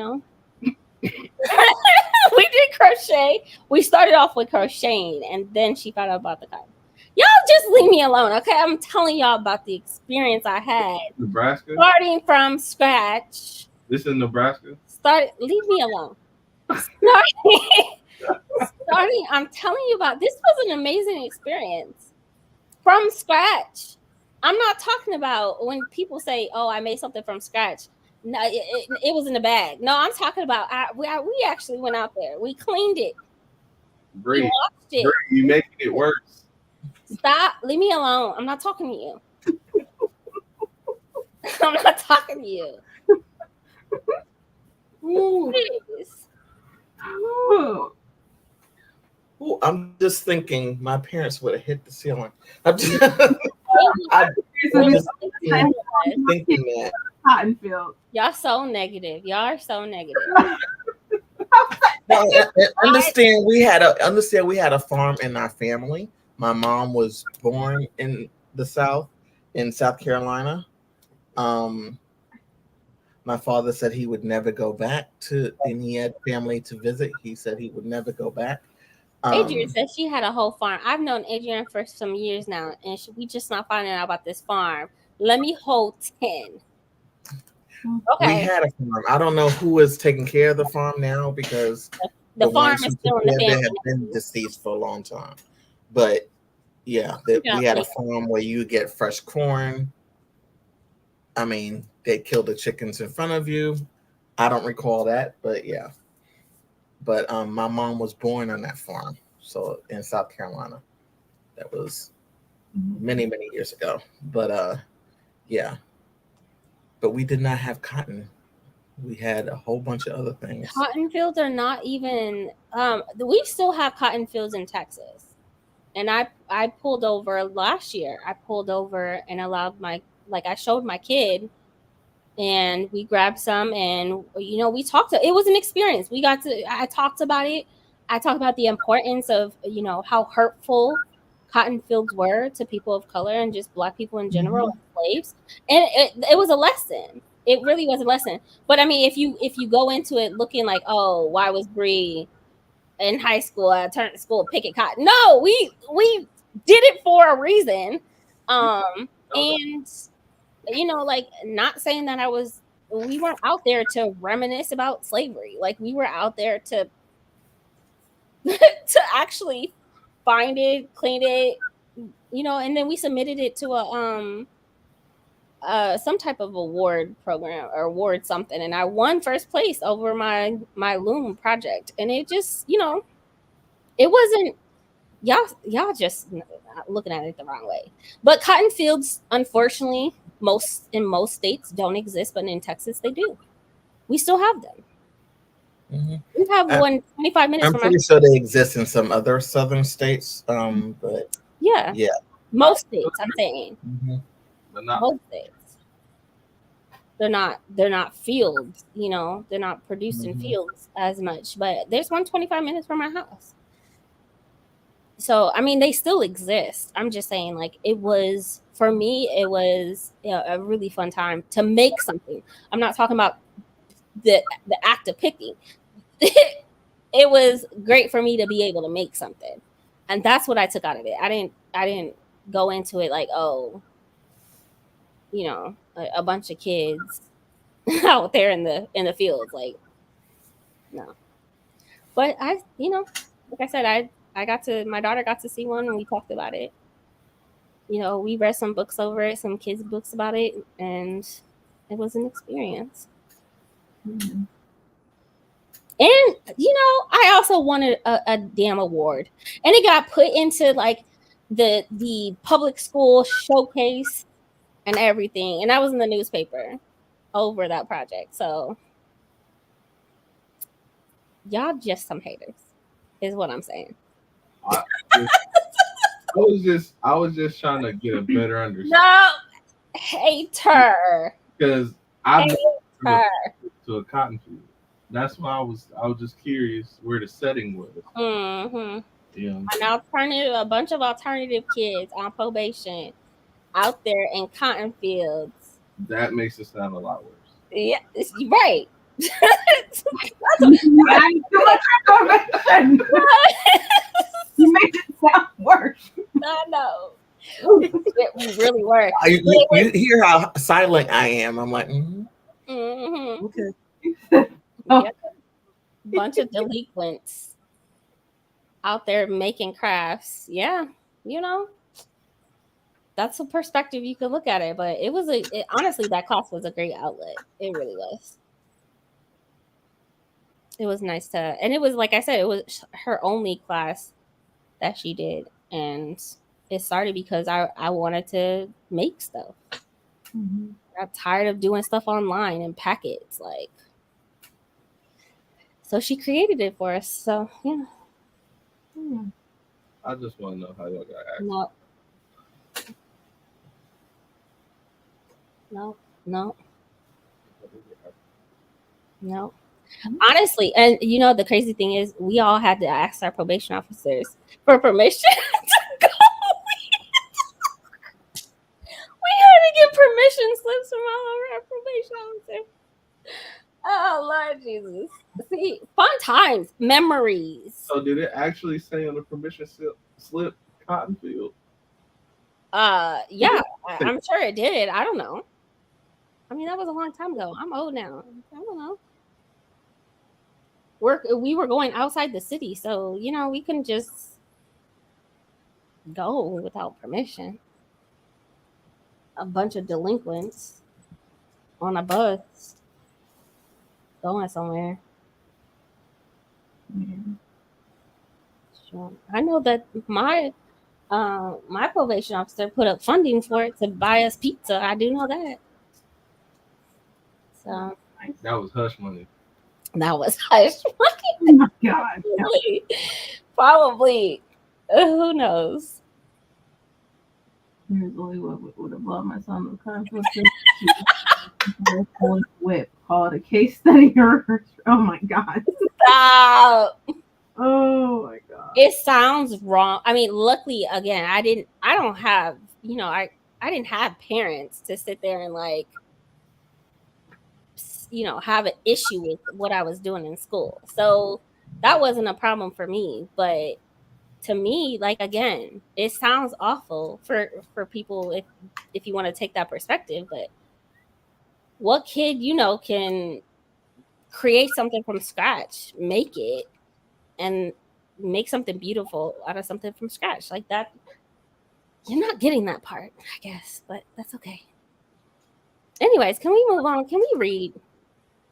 did crochet. We started off with crocheting, and then she found out about the cotton. Y'all just leave me alone, okay? I'm telling y'all about the experience I had. Nebraska? Starting from scratch. This in Nebraska? Leave me alone. Starting, I'm telling you about this was an amazing experience. From scratch. I'm not talking about when people say, "Oh, I made something from scratch." No, it was in the bag. No, I'm talking about we actually went out there. We cleaned it. Bree, we washed it. Bree, you making it worse. Stop. Leave me alone. I'm not talking to you. I'm not talking to you. Please. Ooh, I'm just thinking my parents would have hit the ceiling. I'm just thinking that. Cotton field. Y'all so negative. Y'all are so negative. No, understand we had a farm in our family. My mom was born in the South, in South Carolina. My father said he would never go back and he had family to visit. He said he would never go back. Adrian said she had a whole farm. I've known Adrian for some years now, and we just not finding out about this farm. Let me hold 10. Okay. We had a farm. I don't know who is taking care of the farm now because the farm is still in the family. They have been deceased for a long time. But yeah, we had a farm where you get fresh corn. I mean, they killed the chickens in front of you. I don't recall that, but yeah. But my mom was born on that farm, so in South Carolina. That was many, many years ago. But yeah. But we did not have cotton. We had a whole bunch of other things. Cotton fields are not even. We still have cotton fields in Texas, and I pulled over last year. I pulled over and allowed I showed my kid, and we grabbed some, and we talked. It was an experience. I talked about it. I talked about the importance of how hurtful cotton fields were to people of color and just Black people in general, and slaves, and it was a lesson. It really was a lesson. But I mean, if you go into it looking like, oh, why was Bree in high school? I turned to school picket cotton. No, we did it for a reason. And not saying that we weren't out there to reminisce about slavery. Like, we were out there to to actually find it, clean it, and then we submitted it to some type of award program or award something, and I won first place over my loom project. And it just it wasn't, y'all just looking at it the wrong way. But cotton fields, unfortunately, in most states don't exist, but in Texas they do. We still have them. We have one 25 minutes. I'm pretty sure they exist in some other southern states, but yeah, most states. I'm saying, but not most states. They're not fields, they're not produced in fields as much, but there's one 25 minutes from my house. So, I mean, they still exist. I'm just saying, like, for me, it was a really fun time to make something. I'm not talking about the act of picking. It was great for me to be able to make something. And that's what I took out of it. I didn't go into it like, oh, a bunch of kids out there in the fields, like, no. But like I said, my daughter got to see one, and we talked about it. We read some books over it, some kids' books about it, and it was an experience. And I also wanted a damn award, and it got put into like the public school showcase and everything, and that was in the newspaper over that project. So y'all just some haters, is what I'm saying. I was just trying to get a better understanding. No, hater. Because I've been to a cotton field. That's why I was just curious where the setting was. A bunch of alternative kids on probation out there in cotton fields. That makes it sound a lot worse. Yeah, right. You made it sound worse. I know. It really worked. You hear how silent I am. I'm like, okay. Yeah. Bunch of delinquents out there making crafts. Yeah, that's a perspective you could look at it. But honestly, that class was a great outlet. It really was. It was nice and it was, like I said, it was her only class that she did, and it started because I wanted to make stuff. I got tired of doing stuff online and packets, like. So she created it for us. So yeah. I just want to know how y'all got access. No. Honestly, and the crazy thing is, we all had to ask our probation officers for permission to go. We had to get permission slips from all of our probation officers. Oh, Lord Jesus. See, fun times, memories. So did it actually say on the permission slip cotton field? Yeah, I'm sure it did. I don't know. I mean, that was a long time ago. I'm old now. I don't know. We were going outside the city, so we couldn't just go without permission. A bunch of delinquents on a bus going somewhere. Sure. I know that my probation officer put up funding for it to buy us pizza. I do know that. So Nice. That was hush money. That was hush. Oh my god. Probably. Who knows? Here's only what would have blown my son the conflict. Whip called a case study rehearsal. Oh my god. Stop. Oh my god. It sounds wrong. I mean, luckily, again, I don't have, I didn't have parents to sit there and like, have an issue with what I was doing in school. So that wasn't a problem for me. But to me, like, again, it sounds awful for people if you want to take that perspective. But what kid, can create something from scratch, make it, and make something beautiful out of something from scratch like that? You're not getting that part, I guess, but that's okay. Anyways, can we move on? Can we read?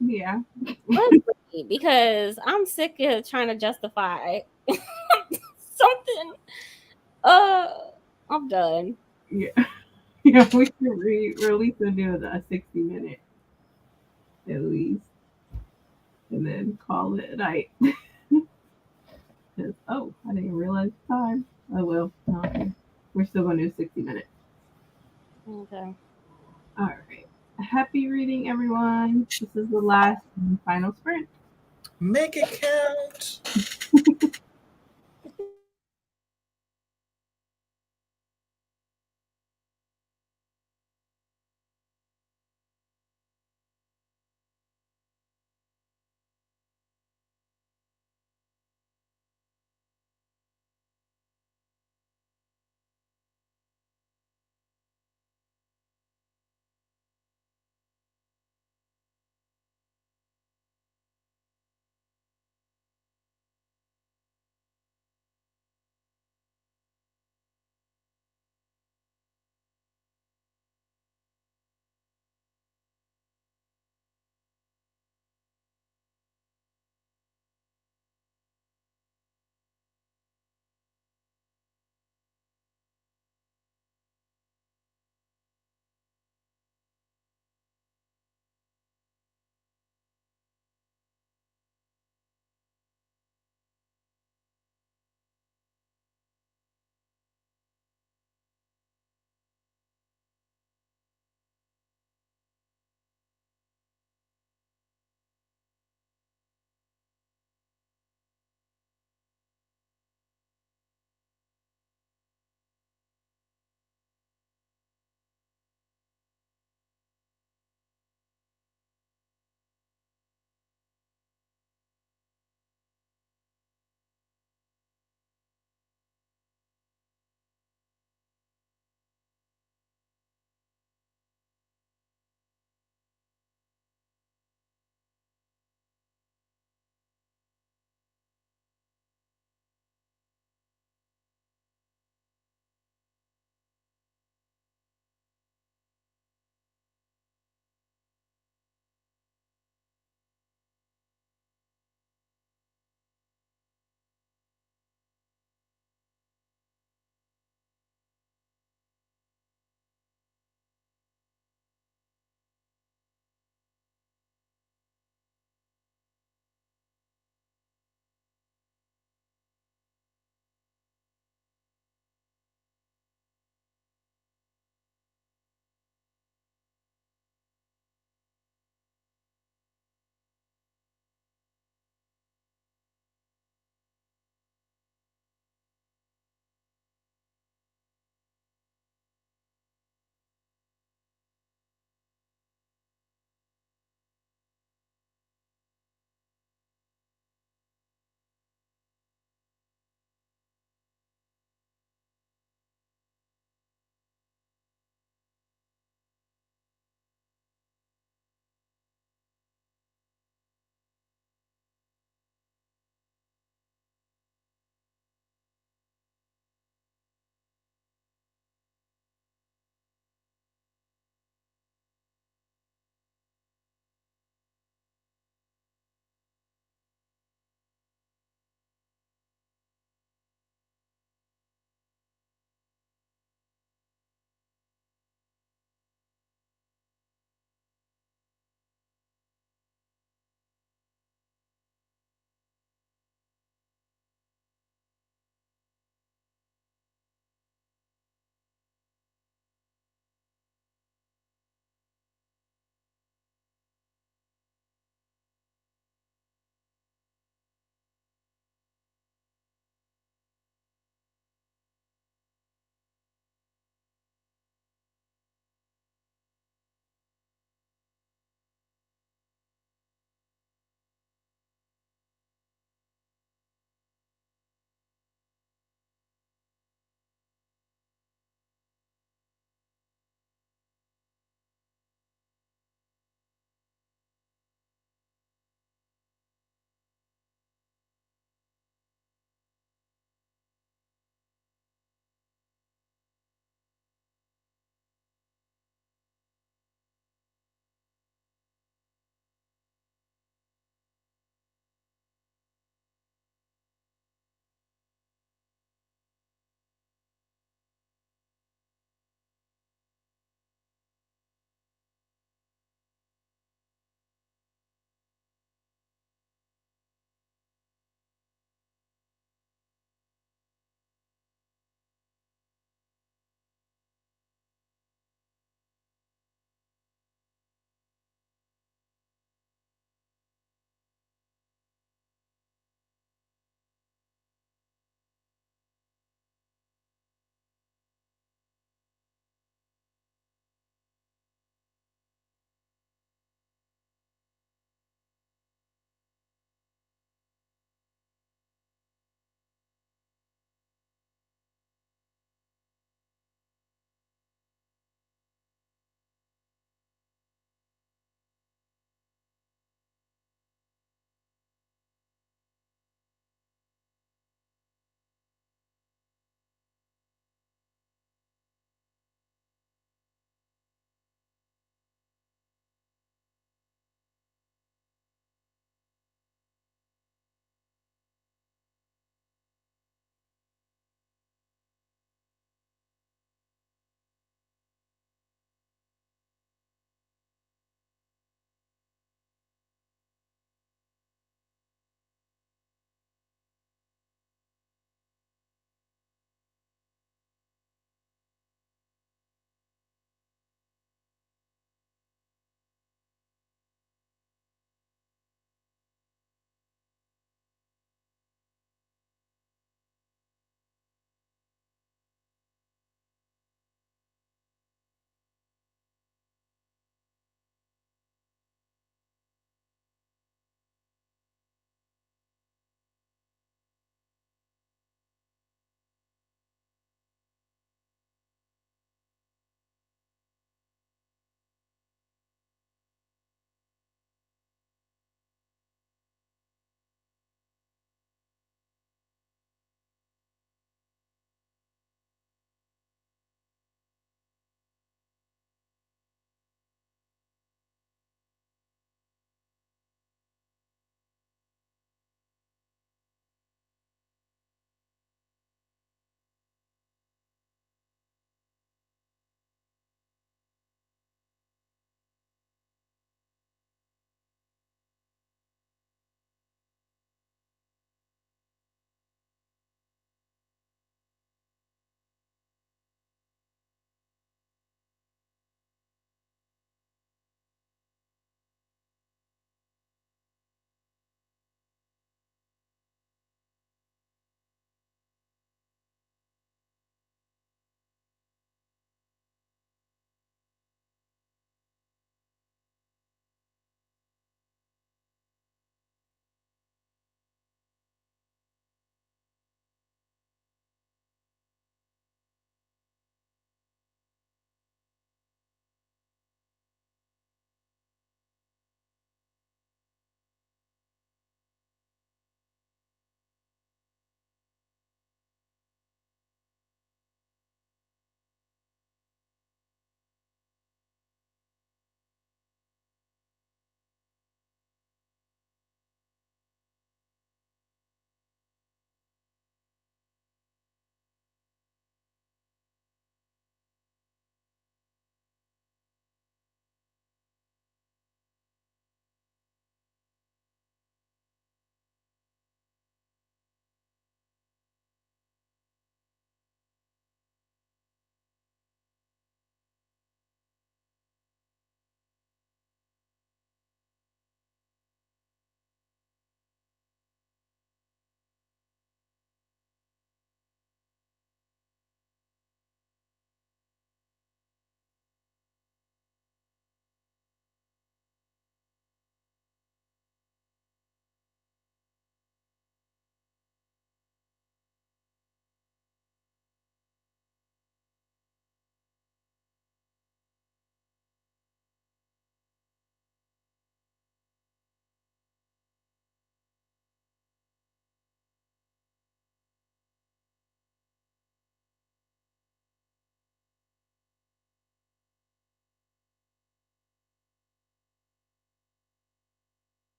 Yeah. Let's read, because I'm sick of trying to justify something. I'm done. Yeah. Yeah, we should read, or at least we'll do a 60-minute at least. And then call it a night. Oh, I didn't realize the time. Oh well. Okay. We're still gonna do 60 minutes. Okay. Alright. Happy reading, everyone. This is the last and final sprint. Make it count.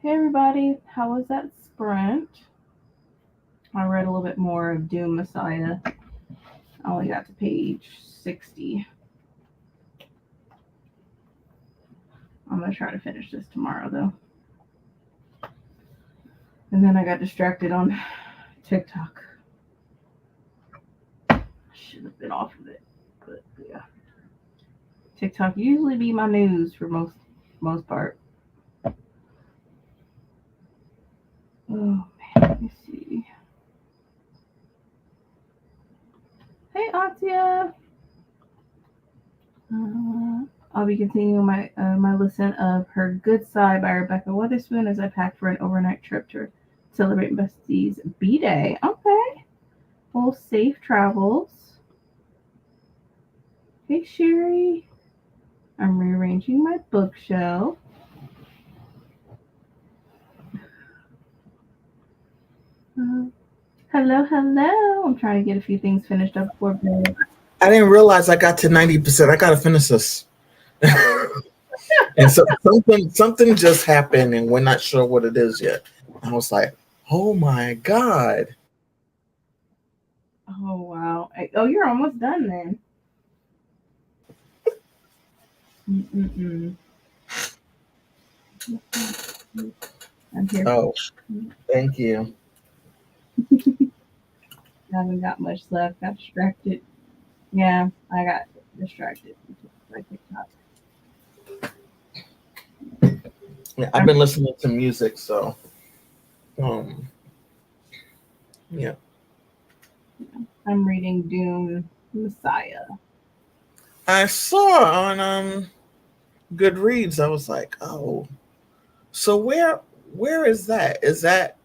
Hey everybody, how was that sprint? I read a little bit more of Doom Messiah. I only got to page 60. I'm gonna try to finish this tomorrow though. And then I got distracted on TikTok. I should have been off of it, but yeah. TikTok usually be my news for most part. Oh man, let me see. Hey Atia. I'll be continuing my listen of Her Good Side by Rebecca Weatherspoon as I pack for an overnight trip to celebrate Bestie's B-Day. Okay. Well, safe travels. Hey Sherry. I'm rearranging my bookshelf. Hello. I'm trying to get a few things finished up before bed. I didn't realize I got to 90%. I gotta finish this. And so something just happened, and we're not sure what it is yet. I was like, oh my God. Oh wow. Oh, you're almost done then. I'm here. Oh, thank you. I haven't got much left. Got distracted. Yeah, I got distracted by TikTok. Yeah, I've been listening to music, so yeah. I'm reading Doom Messiah. I saw on Goodreads, I was like, oh, so where is that? Is that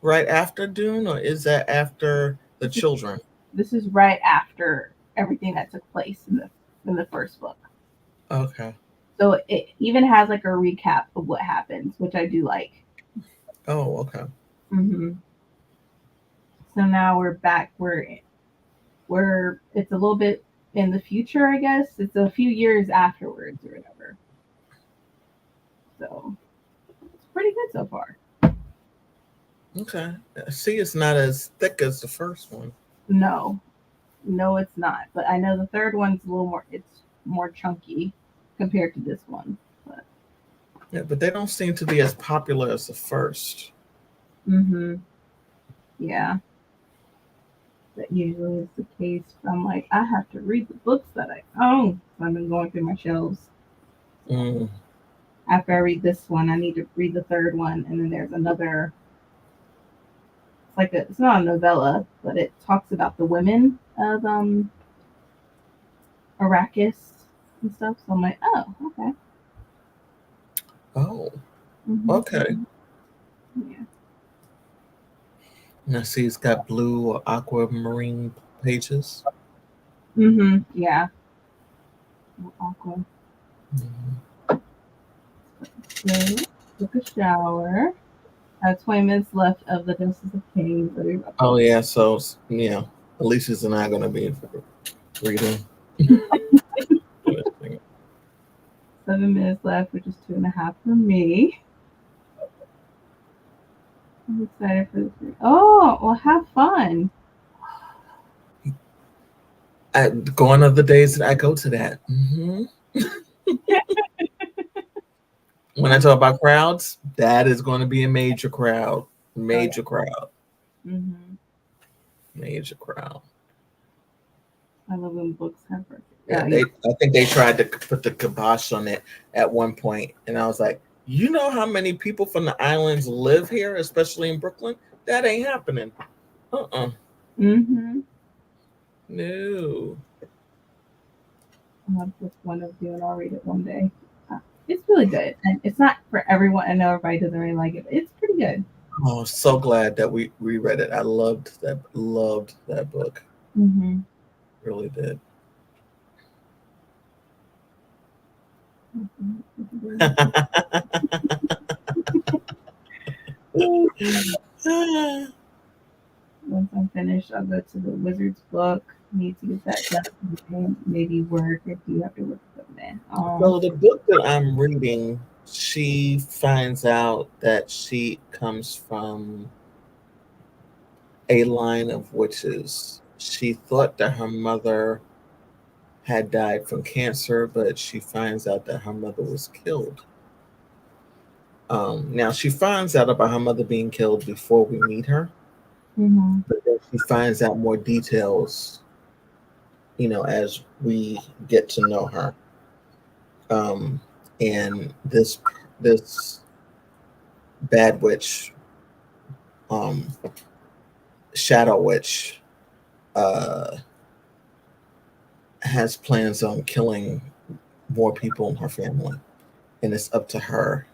right after Dune, or is that after the children? This is right after everything that took place in the first book. Okay. So it even has like a recap of what happens, which I do like. Oh, okay. Mm-hmm. So now we're back. We're it's a little bit in the future, I guess. It's a few years afterwards or whatever. So it's pretty good so far. Okay. See, it's not as thick as the first one. No, it's not. But I know the third one's a little more. It's more chunky compared to this one. But yeah, but they don't seem to be as popular as the first. Mm-hmm. Yeah. That usually is the case. I'm like, I have to read the books that I own. So I've been going through my shelves. After I read this one, I need to read the third one, and then there's another. It's not a novella, but it talks about the women of Arrakis and stuff. So I'm like, oh, okay. Oh, Mm-hmm. okay. Yeah. Now, see, it's got blue or aquamarine pages. Mm-hmm. Yeah. Aqua. Mm-hmm. So, took a shower. I have 20 minutes left of the Justice of Kings. Oh yeah, so yeah, Alicia's and I are gonna be reading. 7 minutes left, which is 2.5 for me. I'm excited for this. Oh, well, have fun. Gone are the days that I go to that. Mm-hmm. When I talk about crowds, that is going to be a major crowd. Major crowd. Mm-hmm. Major crowd. I love when books have birthdays. Yeah, I think they tried to put the kibosh on it at one point, and I was like, you know how many people from the islands live here, especially in Brooklyn? That ain't happening. Mm-hmm. No. I love this one of you, and I'll read it one day. It's really good, and it's not for everyone. I know everybody doesn't really like it, but it's pretty good. Oh, so glad that we reread it. I loved that book. Mm-hmm. Really did. Once I'm finished, I'll go to the Wizard's book. Need to get that done. Maybe work if you have to work with them. So the book that I'm reading she finds out that she comes from a line of witches. She thought that her mother had died from cancer, but she finds out that her mother was killed. Now she finds out about her mother being killed before we meet her, Mm-hmm. but then she finds out more details, as we get to know her. And this bad witch, um, shadow witch, uh, has plans on killing more people in her family, and it's up to her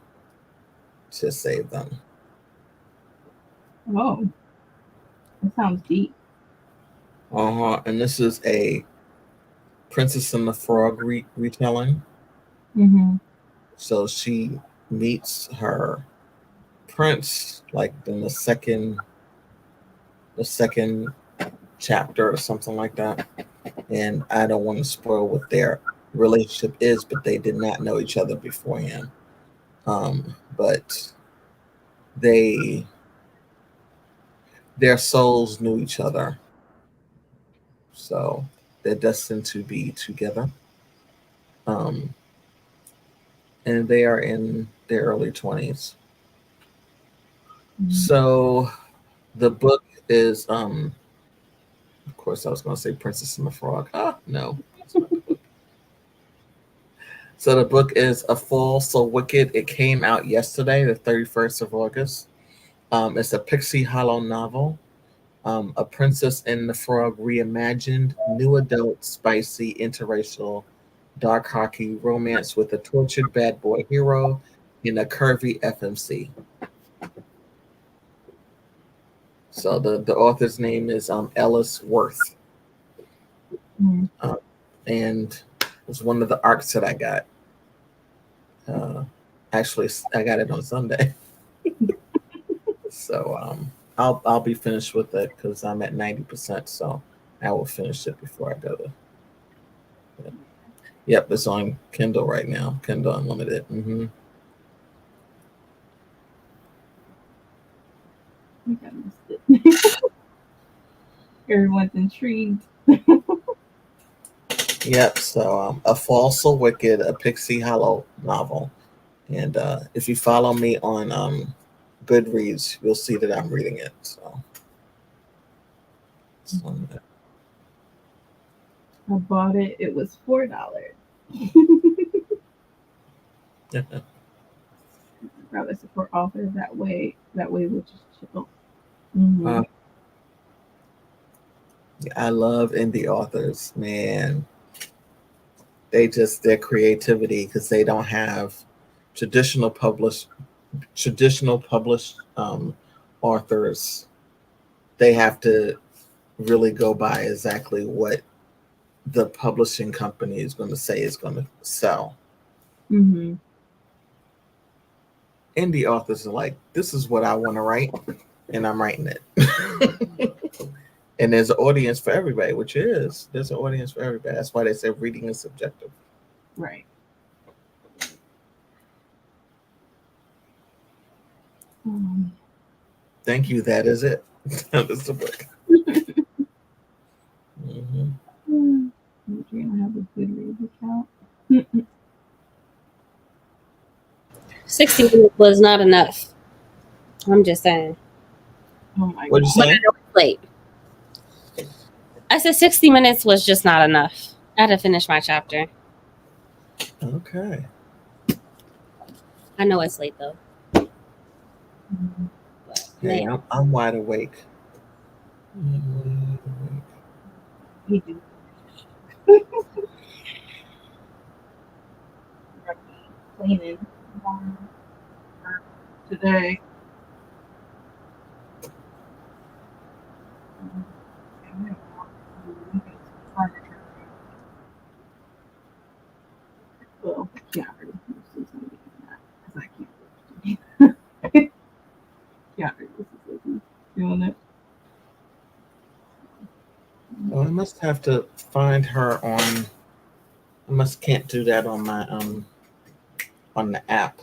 to save them. Oh, that sounds deep. And this is a Princess and the Frog retelling. Mm-hmm. So she meets her prince like in the second chapter or something like that. And I don't want to spoil what their relationship is, but they did not know each other beforehand. But they their souls knew each other, so they're destined to be together. Um, and they are in their early 20s. Mm-hmm. So the book is, of course, I was going to say Princess and the Frog. No. That's not the book. So the book is A Fall So Wicked. It came out yesterday, the 31st of August. It's a Pixie Hollow novel. A Princess and the Frog reimagined, new adult, spicy, interracial, dark hockey romance with a tortured bad boy hero and a curvy FMC. So the author's name is Ellis Worth. Mm-hmm. And it was one of the arcs that I got. Actually, I got it on Sunday. So I'll be finished with it because I'm at 90%. So I will finish it before I go to. Yep, it's on Kindle right now. Kindle Unlimited. Mm-hmm. I think I missed it. Everyone's intrigued. Yep. So A Fall So Wicked, a Pixie Hollow novel. And if you follow me on Goodreads, you'll see that I'm reading it. So I bought it. It was $4. Rather support authors that way. That way we'll just chill. Mm-hmm. I love indie authors, man. Their creativity, because they don't have traditional published authors. They have to really go by exactly what the publishing company is going to say is going to sell. Mm-hmm. Indie authors are like, this is what I want to write, and I'm writing it. And there's an audience for everybody, there's an audience for everybody. That's why they say reading is subjective. Right. Thank you. That is it. That's the book. Mm-hmm. I have a Goodreads account. 60 minutes was not enough. I'm just saying. Oh my What'd you god. say? Late. I said 60 minutes was just not enough. I had to finish my chapter. Okay. I know it's late though. Mm-hmm. But Hey, man, I'm wide awake. He do. Cleaning today. Well, yeah, this is gonna be that because I can't. Yeah, this is doing it. Oh, I must have to find her on. I can't do that on my on the app.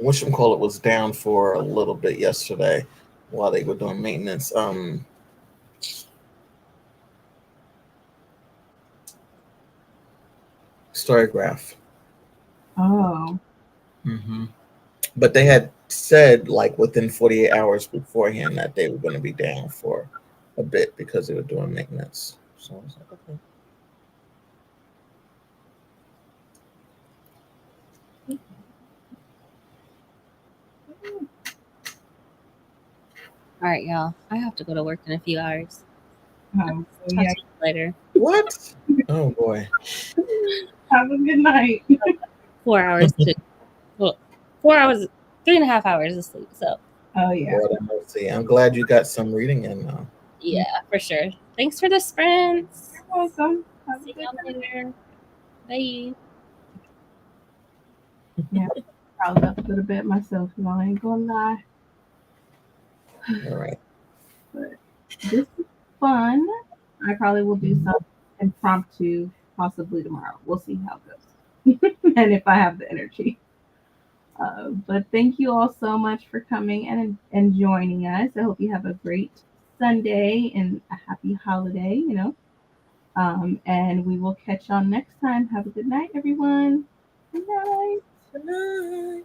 whatchamacallit was down for a little bit yesterday while they were doing maintenance. Storygraph. Oh. Mm-hmm. But they had said like within 48 hours beforehand that they were going to be down for a bit because they were doing maintenance. So I was like, okay. All right, y'all. I have to go to work in a few hours. So Talk yeah, to you later. What? Oh boy. have a good night. 4 hours to, well, 4 hours, 3.5 hours of sleep. So Oh yeah. Lord have mercy. I'm glad you got some reading in now. yeah, for sure. Thanks for the sprints. You're welcome. Have a See good y'all night. later. Bye. Yeah, probably about to go to bed myself. You know, I ain't gonna lie. All right. But this is fun. I probably will do some impromptu possibly tomorrow. We'll see how it goes and if I have the energy. But thank you all so much for coming and joining us. I hope you have a great Sunday and a happy holiday, you know. And we will catch y'all next time. Have a good night, everyone. Good night. Good night.